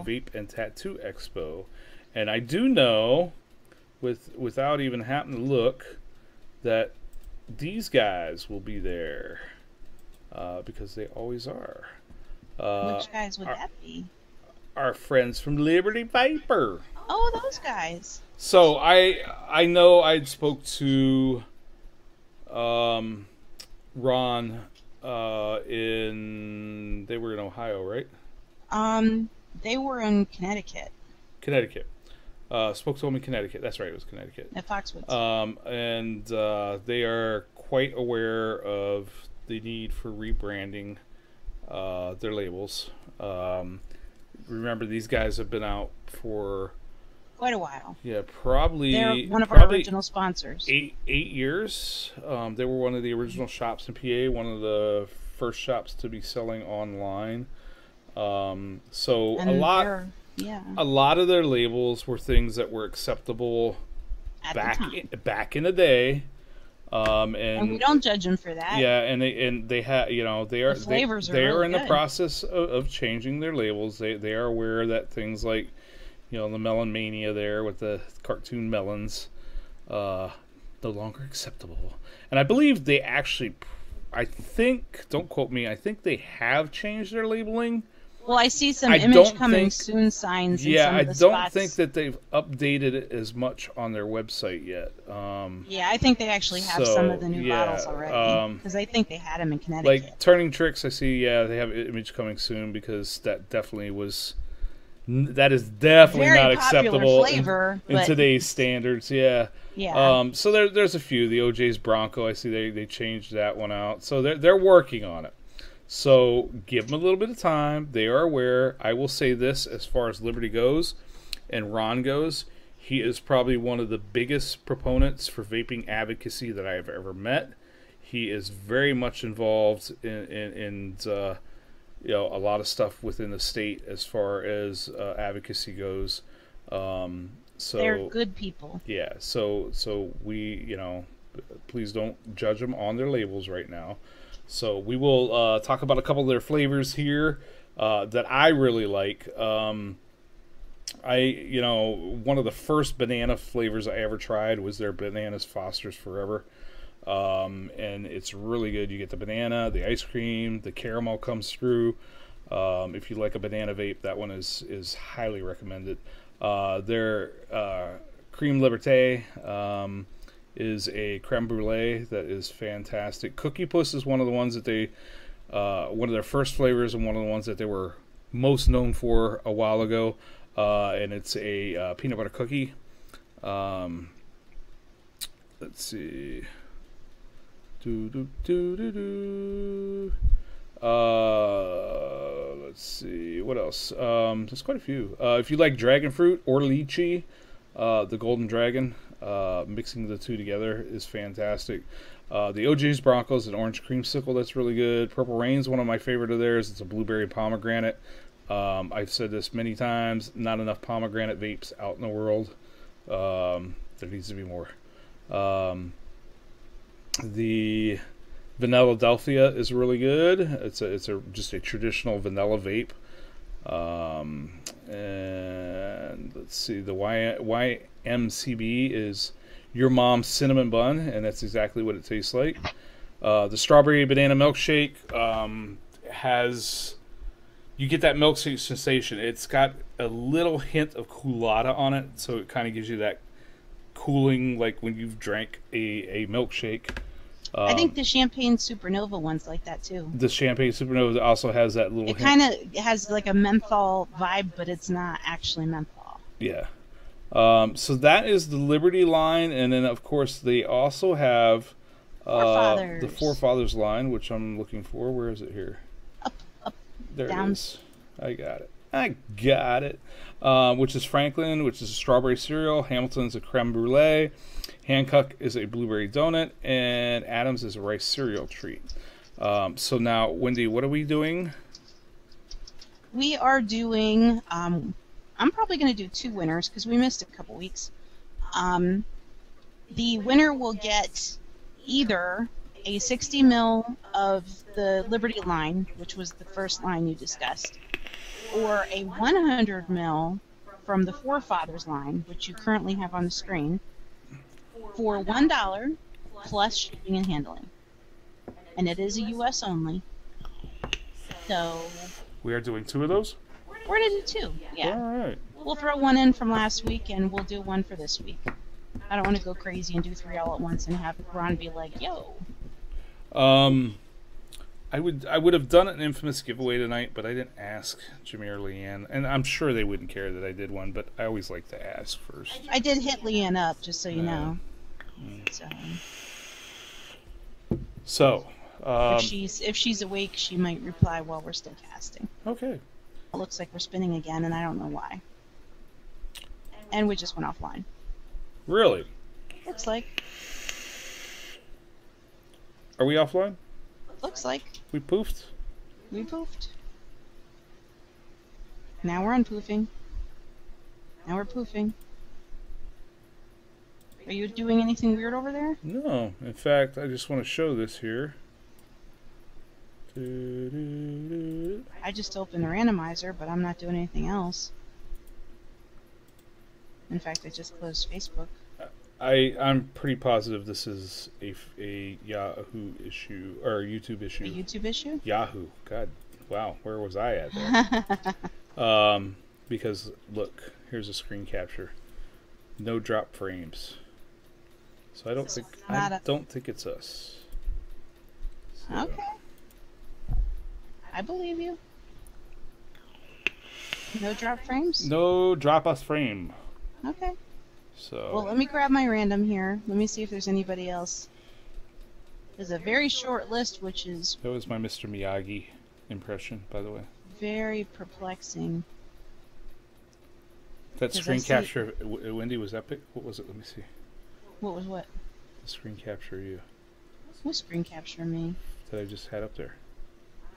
Vape and Tattoo Expo, and I do know, without even having to look, that these guys will be there because they always are. Which guys would that be? Our friends from Liberty Vapor. Oh, those guys. So I know I spoke to Ron they were in Ohio, right? They were in Connecticut. Spoke to them in Connecticut. That's right, it was Connecticut. At Foxwoods. And they are quite aware of the need for rebranding their labels. Remember, these guys have been out for quite a while. Yeah, probably. They're one of our original sponsors. 8 years. They were one of the original shops in PA. One of the first shops to be selling online. So a lot of their labels were things that were acceptable back in the day. And we don't judge them for that. Yeah, and they have they are they are in the process of changing their labels. They are aware that things like the Melon Mania there with the cartoon melons no longer acceptable. And I believe they actually, I think, don't quote me, I think they have changed their labeling. Well, I see some image coming soon signs in some of the spots. I don't think that they've updated it as much on their website yet. I think they actually have some of the new bottles already. Because I think they had them in Connecticut. Like Turning Tricks, I see, they have image coming soon because that definitely was... That is definitely very not acceptable flavor, in today's standards. Yeah. Yeah. So there's a few. The OJ's Bronco, I see they changed that one out. So they're working on it. So give them a little bit of time. They are aware. I will say this as far as Liberty goes and Ron goes. He is probably one of the biggest proponents for vaping advocacy that I have ever met. He is very much involved in a lot of stuff within the state as far as advocacy goes. So they're good people. Yeah. So we, please don't judge them on their labels right now. So we will talk about a couple of their flavors here that I really like. One of the first banana flavors I ever tried was their Bananas Foster's Forever. And it's really good. You get the banana, the ice cream, the caramel comes through. If you like a banana vape, that one is highly recommended. Their Cream Liberté is a creme brulee that is fantastic. Cookie Puss is one of the ones that they, one of their first flavors and one of the ones that they were most known for a while ago. And it's a peanut butter cookie. Let's see. Let's see what else. There's quite a few. If you like dragon fruit or lychee, the Golden Dragon, mixing the two together is fantastic. The OJ's Broncos, an orange creamsicle that's really good. Purple Rain's one of my favorite of theirs. It's a blueberry pomegranate. I've said this many times. Not enough pomegranate vapes out in the world. There needs to be more. The Vanilla Delphia is really good. It's just a traditional vanilla vape. And let's see, the YMCB is Your Mom's Cinnamon Bun, and that's exactly what it tastes like. The Strawberry Banana Milkshake has you get that milkshake sensation. It's got a little hint of Coolada on it, so it kind of gives you that cooling, like when you've drank a milkshake. I think the Champagne Supernova one's like that too. The Champagne Supernova also has that little hint. It kind of has like a menthol vibe, but it's not actually menthol. Yeah. So that is the Liberty line, and then of course they also have the Forefathers line, which I'm looking for. Where is it here? Up, there down. It is. I got it. Which is Franklin, which is a strawberry cereal. Hamilton's a creme brulee. Hancock is a blueberry donut, and Adams is a rice cereal treat. So now, Wendy, what are we doing? We are doing. I'm probably going to do 2 winners because we missed a couple weeks. The winner will get either a 60 ml of the Liberty line, which was the first line you discussed, or a 100 ml from the Forefathers line, which you currently have on the screen, for $1 plus shipping and handling. And it is a U.S. only. So we are doing 2 of those? We're going to do 2, yeah. All right. We'll throw 1 in from last week, and we'll do 1 for this week. I don't want to go crazy and do 3 all at once and have Ron be like, yo. I would have done an infamous giveaway tonight, but I didn't ask Jimmy or Leanne, and I'm sure they wouldn't care that I did one, but I always like to ask first. I did hit Leanne up, just so you know. So if she's awake, she might reply while we're still casting. Okay. It looks like we're spinning again, and I don't know why. And we just went offline. Really? Looks like. Are we offline? Looks like. We poofed? We poofed. Now we're unpoofing. Now we're poofing. Are you doing anything weird over there? No. In fact, I just want to show this here. I just opened the randomizer, but I'm not doing anything else. In fact, I just closed Facebook. I'm pretty positive this is a Yahoo issue or a YouTube issue. A YouTube issue? Yahoo. God, wow, where was I at there? Because look, here's a screen capture. No drop frames. So I don't think it's us. So. Okay. I believe you. No drop frames? No drop us frame. Okay. So. Well, let me grab my random here. Let me see if there's anybody else. There's a very short list, which is... That was my Mr. Miyagi impression, by the way. Very perplexing. That screen capture, Wendy, was epic. What was it? Let me see. What was what? The screen capture of you. Who screen capture me? That I just had up there.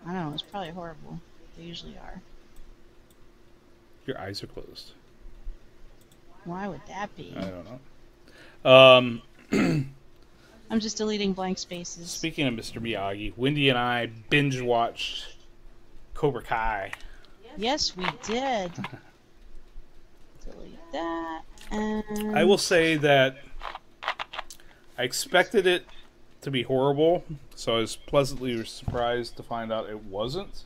I don't know. It's probably horrible. They usually are. Your eyes are closed. Why would that be? I don't know. I'm just deleting blank spaces. Speaking of Mr. Miyagi, Wendy and I binge watched Cobra Kai. Yes, we did. Delete that. And I will say that I expected it to be horrible, so I was pleasantly surprised to find out it wasn't.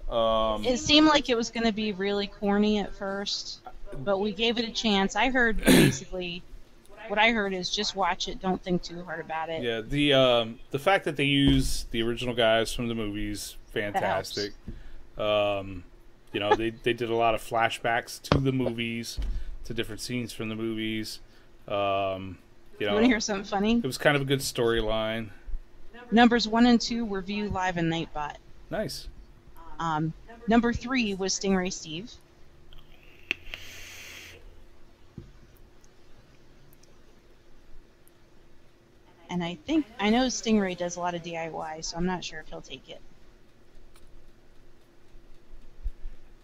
It seemed like it was going to be really corny at first, but we gave it a chance. I heard basically what I heard is just watch it, don't think too hard about it. Yeah, the fact that they use the original guys from the movies, fantastic. You know, they did a lot of flashbacks to the movies, to different scenes from the movies. You know, want to hear something funny? It was kind of a good storyline. Numbers 1 and 2 were View Live and Nightbot. Nice. Number 3 was Stingray Steve. And I know Stingray does a lot of DIY, so I'm not sure if he'll take it.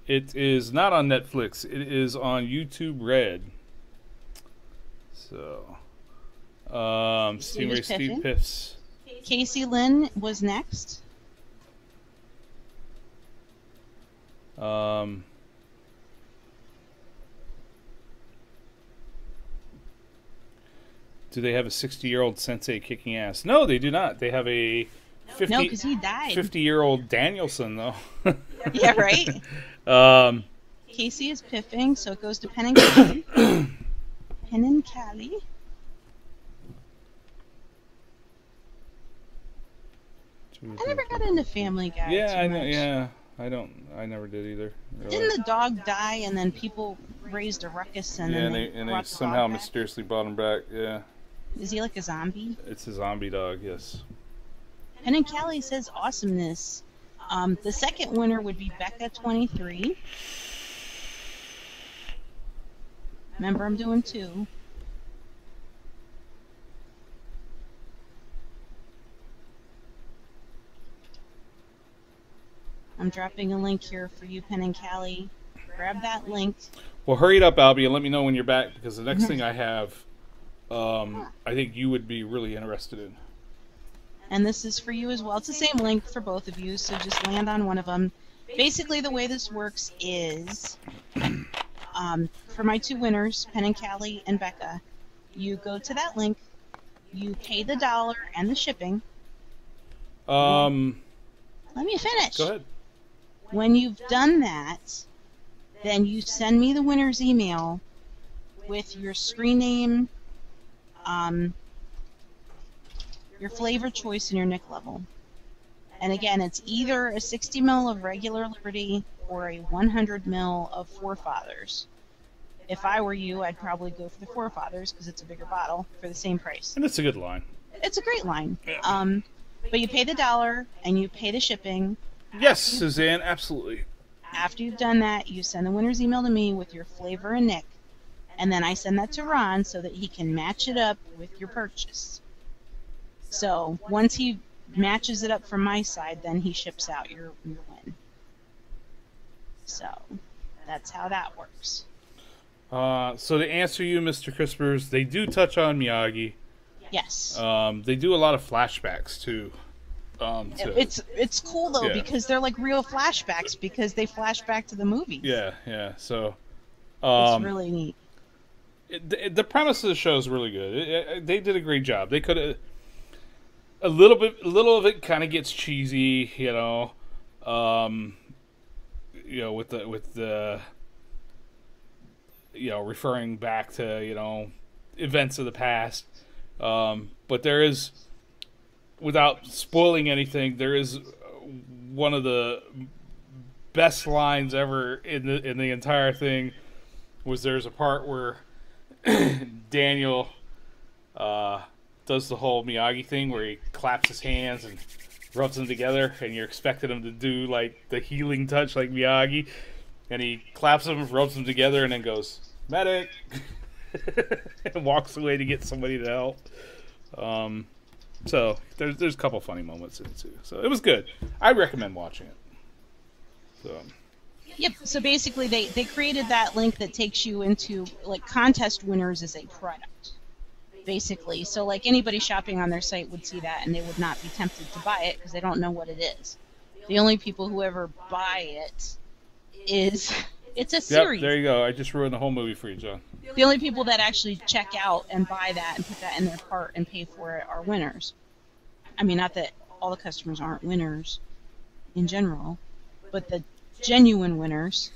It is not on Netflix. It is on YouTube Red. So, Stingray Steve piffs. Casey Lynn was next. Do they have a 60-year-old sensei kicking ass? No, they do not. They have a 50, no, because he died. 50-year-old Danielson, though. Yeah, right? Um, Casey is piffing, so it goes to Penn and Cali. Penn and Cali. I never got into Family Guy. Yeah, I know. Much. Yeah, I never did either. Really. Didn't the dog die, and then people raised a ruckus, and then they somehow mysteriously brought him back. Yeah. Is he like a zombie? It's a zombie dog. Yes. Penn and Cali says awesomeness. The second winner would be Becca 23. Remember, I'm doing 2. I'm dropping a link here for you, Penn and Cali. Grab that link. Well, hurry it up, Albie, and let me know when you're back, because the next thing I have, I think you would be really interested in. And this is for you as well. It's the same link for both of you, so just land on one of them. Basically, the way this works is, for my 2 winners, Penn and Cali and Becca, you go to that link, you pay the $1 and the shipping. Let me finish. Go ahead. When you've done that, then you send me the winner's email with your screen name, your flavor choice, and your nic level. And again, it's either a 60 ml of regular Liberty or a 100 ml of Forefathers. If I were you, I'd probably go for the Forefathers because it's a bigger bottle for the same price. And it's a good line. It's a great line. Yeah. But you pay the $1 and you pay the shipping. Yes, Suzanne, absolutely. After you've done that, you send the winner's email to me with your flavor and nic, and then I send that to Ron so that he can match it up with your purchase. So once he matches it up from my side, then he ships out your win. So that's how that works. So to answer you, Mr. Crispers, they do touch on Miyagi. Yes. They do a lot of flashbacks too. It's cool though, because they're like real flashbacks because they flash back to the movies. Yeah. So it's really neat. The premise of the show is really good. They did a great job. They could have a little of it kind of gets cheesy, with the referring back to events of the past. But there is, without spoiling anything, there is one of the best lines ever in the entire thing. There's a part where Daniel does the whole Miyagi thing where he claps his hands and rubs them together, and you're expecting him to do like the healing touch like Miyagi, and he claps them, rubs them together, and then goes, "Medic!" and walks away to get somebody to help. So there's a couple funny moments in it too. So it was good. I recommend watching it. So. Yep. So basically, they created that link that takes you into like contest winners as a product. Basically, so like anybody shopping on their site would see that and they would not be tempted to buy it because they don't know what it is. The only people who ever buy it is it's a series. Yep, there you go. I just ruined the whole movie for you, John. The only people that actually check out and buy that and put that in their cart and pay for it are winners. I mean, not that all the customers aren't winners in general, but the genuine winners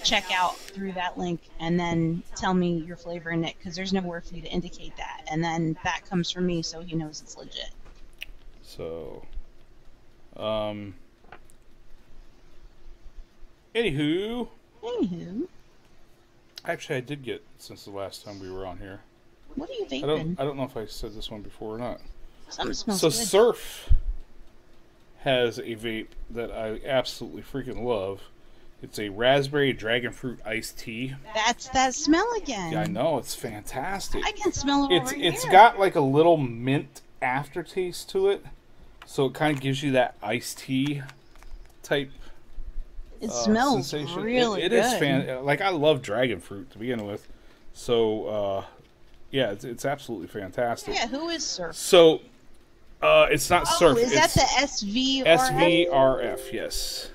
check out through that link and then tell me your flavor and nic, because there's nowhere for you to indicate that, and then that comes from me so he knows it's legit. So anywho, actually I did get, since the last time we were on here, what are you vaping? I don't know if I said this one before or not. Something smells so good. Surf has a vape that I absolutely freaking love. It's a raspberry dragon fruit iced tea. That's that smell again. Yeah, I know, it's fantastic. I can smell it over here. It's got like a little mint aftertaste to it, so it kind of gives you that iced tea type. It smells sensation. really it good. Is like I love dragon fruit to begin with, so yeah, it's absolutely fantastic. Yeah, who is Surf? So it's not Surf. Is that the SVRF? SVRF, yes.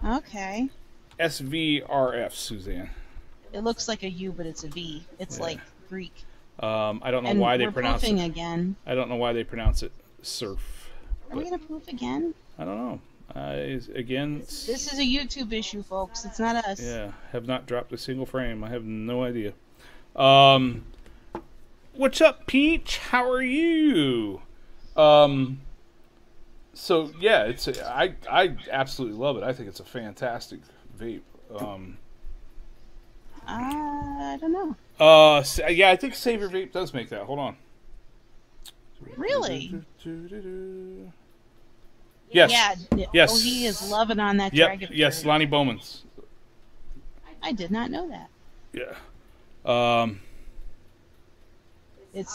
Okay. SVRF, Suzanne. It looks like a U, but it's a V. It's like Greek. I don't know why they pronounce it. Again. I don't know why they pronounce it surf. Are we gonna poof again? I don't know. Again, this is a YouTube issue, folks. It's not us. Yeah, have not dropped a single frame. I have no idea. What's up, Peach? How are you? So yeah, I absolutely love it. I think it's a fantastic vape. I don't know. Yeah, I think Savior Vape does make that. Hold on. Really? Yes. Yeah. Yes. Oh, he is loving on that Yep. dragon. Yes, Lonnie Bowman's. I did not know that. Yeah.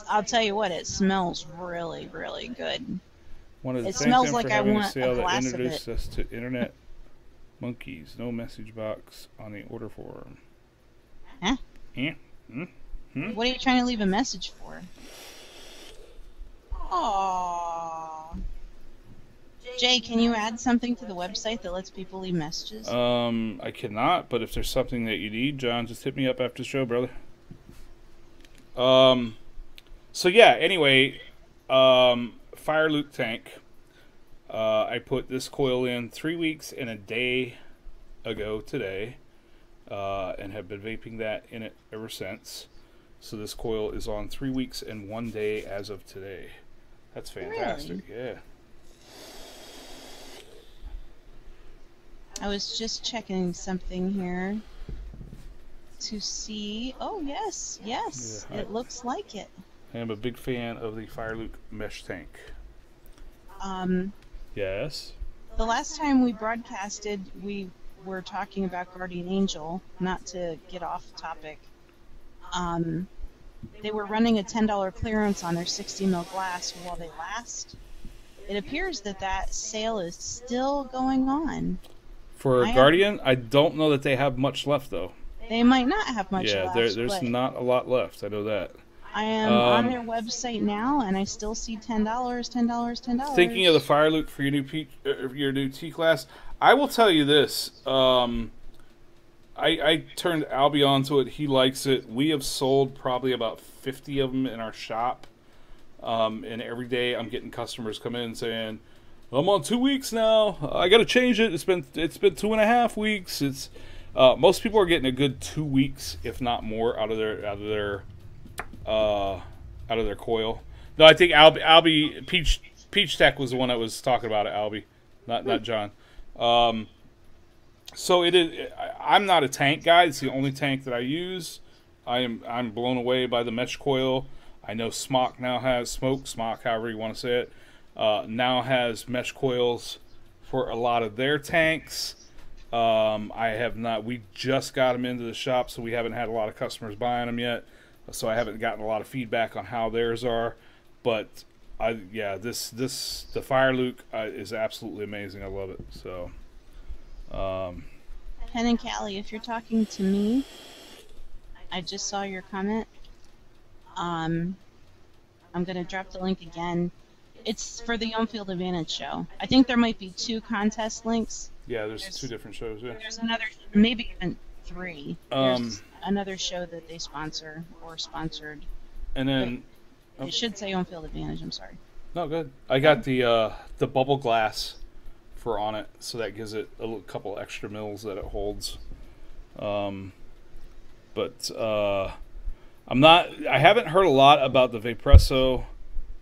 I'll tell you what, it smells really, really good. It smells like I want a sale glass that of introduced it. us to internet monkeys. No message box on the order form. Huh? Yeah. What are you trying to leave a message for? Aww. Jay, can you add something to the website that lets people leave messages? I cannot, but if there's something that you need, John, just hit me up after the show, brother. So yeah, anyway, Fire Luke tank. I put this coil in 3 weeks and a day ago today, and have been vaping that in it ever since. So this coil is on 3 weeks and 1 day as of today. That's fantastic. Really? Yeah. I was just checking something here to see. Oh, yes, yes. Yeah, it looks like it. I am a big fan of the Fire Luke mesh tank. Yes? The last time we broadcasted, we were talking about Guardian Angel, not to get off topic. They were running a $10 clearance on their 60 ml glass while they last. It appears that sale is still going on. For Guardian, I don't know that they have much left, though. They might not have much left. Yeah, there's not a lot left. I know that. I am on their website now, and I still see $10, $10, $10. Thinking of the Fire Luke for your new T class, I will tell you this. I turned Albie onto it. He likes it. We have sold probably about 50 of them in our shop. And every day I'm getting customers come in saying, I'm on 2 weeks now. I got to change it. It's been 2.5 weeks. It's most people are getting a good 2 weeks, if not more, out of their coil. No, I think Albie Peach Tech was the one that was talking about it. Albie, not John. So it is. I'm not a tank guy. It's the only tank that I use. I'm blown away by the mesh coil. I know Smock, however you want to say it, now has mesh coils for a lot of their tanks. I have not. We just got them into the shop, so we haven't had a lot of customers buying them yet. So I haven't gotten a lot of feedback on how theirs are. But the Fire Luke is absolutely amazing. I love it. So. Pen and Callie, if you're talking to me, I just saw your comment. I'm going to drop the link again. It's for the Ohm Field Advantage show. I think there might be 2 contest links. Yeah, there's 2 different shows. Yeah. There's another, maybe even 3. There's another show that they sponsor or sponsored. And then it should say Ohm Field Advantage. I'm sorry. No, good. I got the bubble glass for on it, so that gives it a couple extra mils that it holds. But I haven't heard a lot about the Vapresso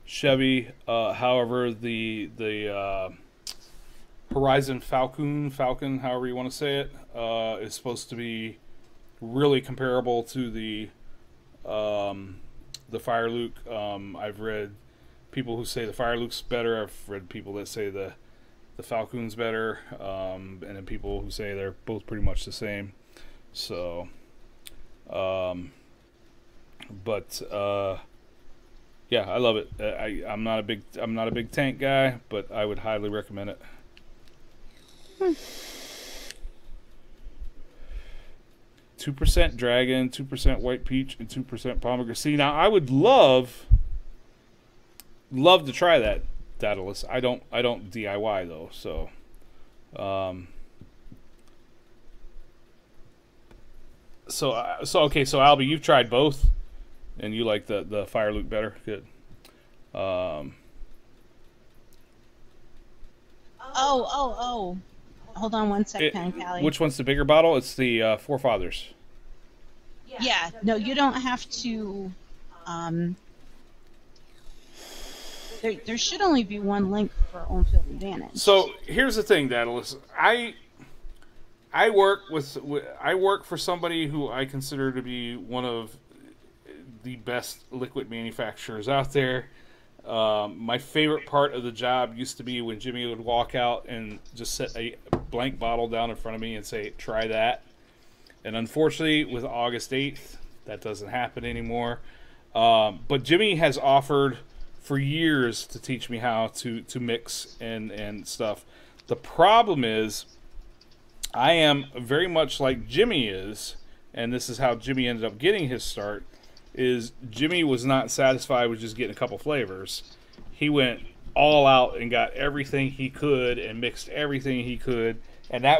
Chevy. However, the Horizon Falcon, however you want to say it, is supposed to be really comparable to the Fire Luke. I've read people who say the Fire Luke's better. I've read people that say the Falcon's better, and then people who say they're both pretty much the same. So, yeah, I love it. I'm not a big tank guy, but I would highly recommend it. 2% Dragon, 2% White Peach, and 2% Pomegranate. See, now I would love to try that, Daedalus. I don't DIY though, so. So Albie, you've tried both, and you like the Fire Luke better. Good. Oh. Hold on one sec, Pen Callie. Which one's the bigger bottle? It's the Forefathers. Yeah, no, you don't have to. There should only be one link for Ohm Field Advantage. So here's the thing, Daedalus. I work for somebody who I consider to be one of the best liquid manufacturers out there. My favorite part of the job used to be when Jimmy would walk out and just set a blank bottle down in front of me and say, "Try that." And unfortunately, with August 8th, that doesn't happen anymore. But Jimmy has offered for years to teach me how to mix and stuff. The problem is, I am very much like Jimmy is, and this is how Jimmy ended up getting his start, is Jimmy was not satisfied with just getting a couple flavors. He went all out and got everything he could and mixed everything he could, and that would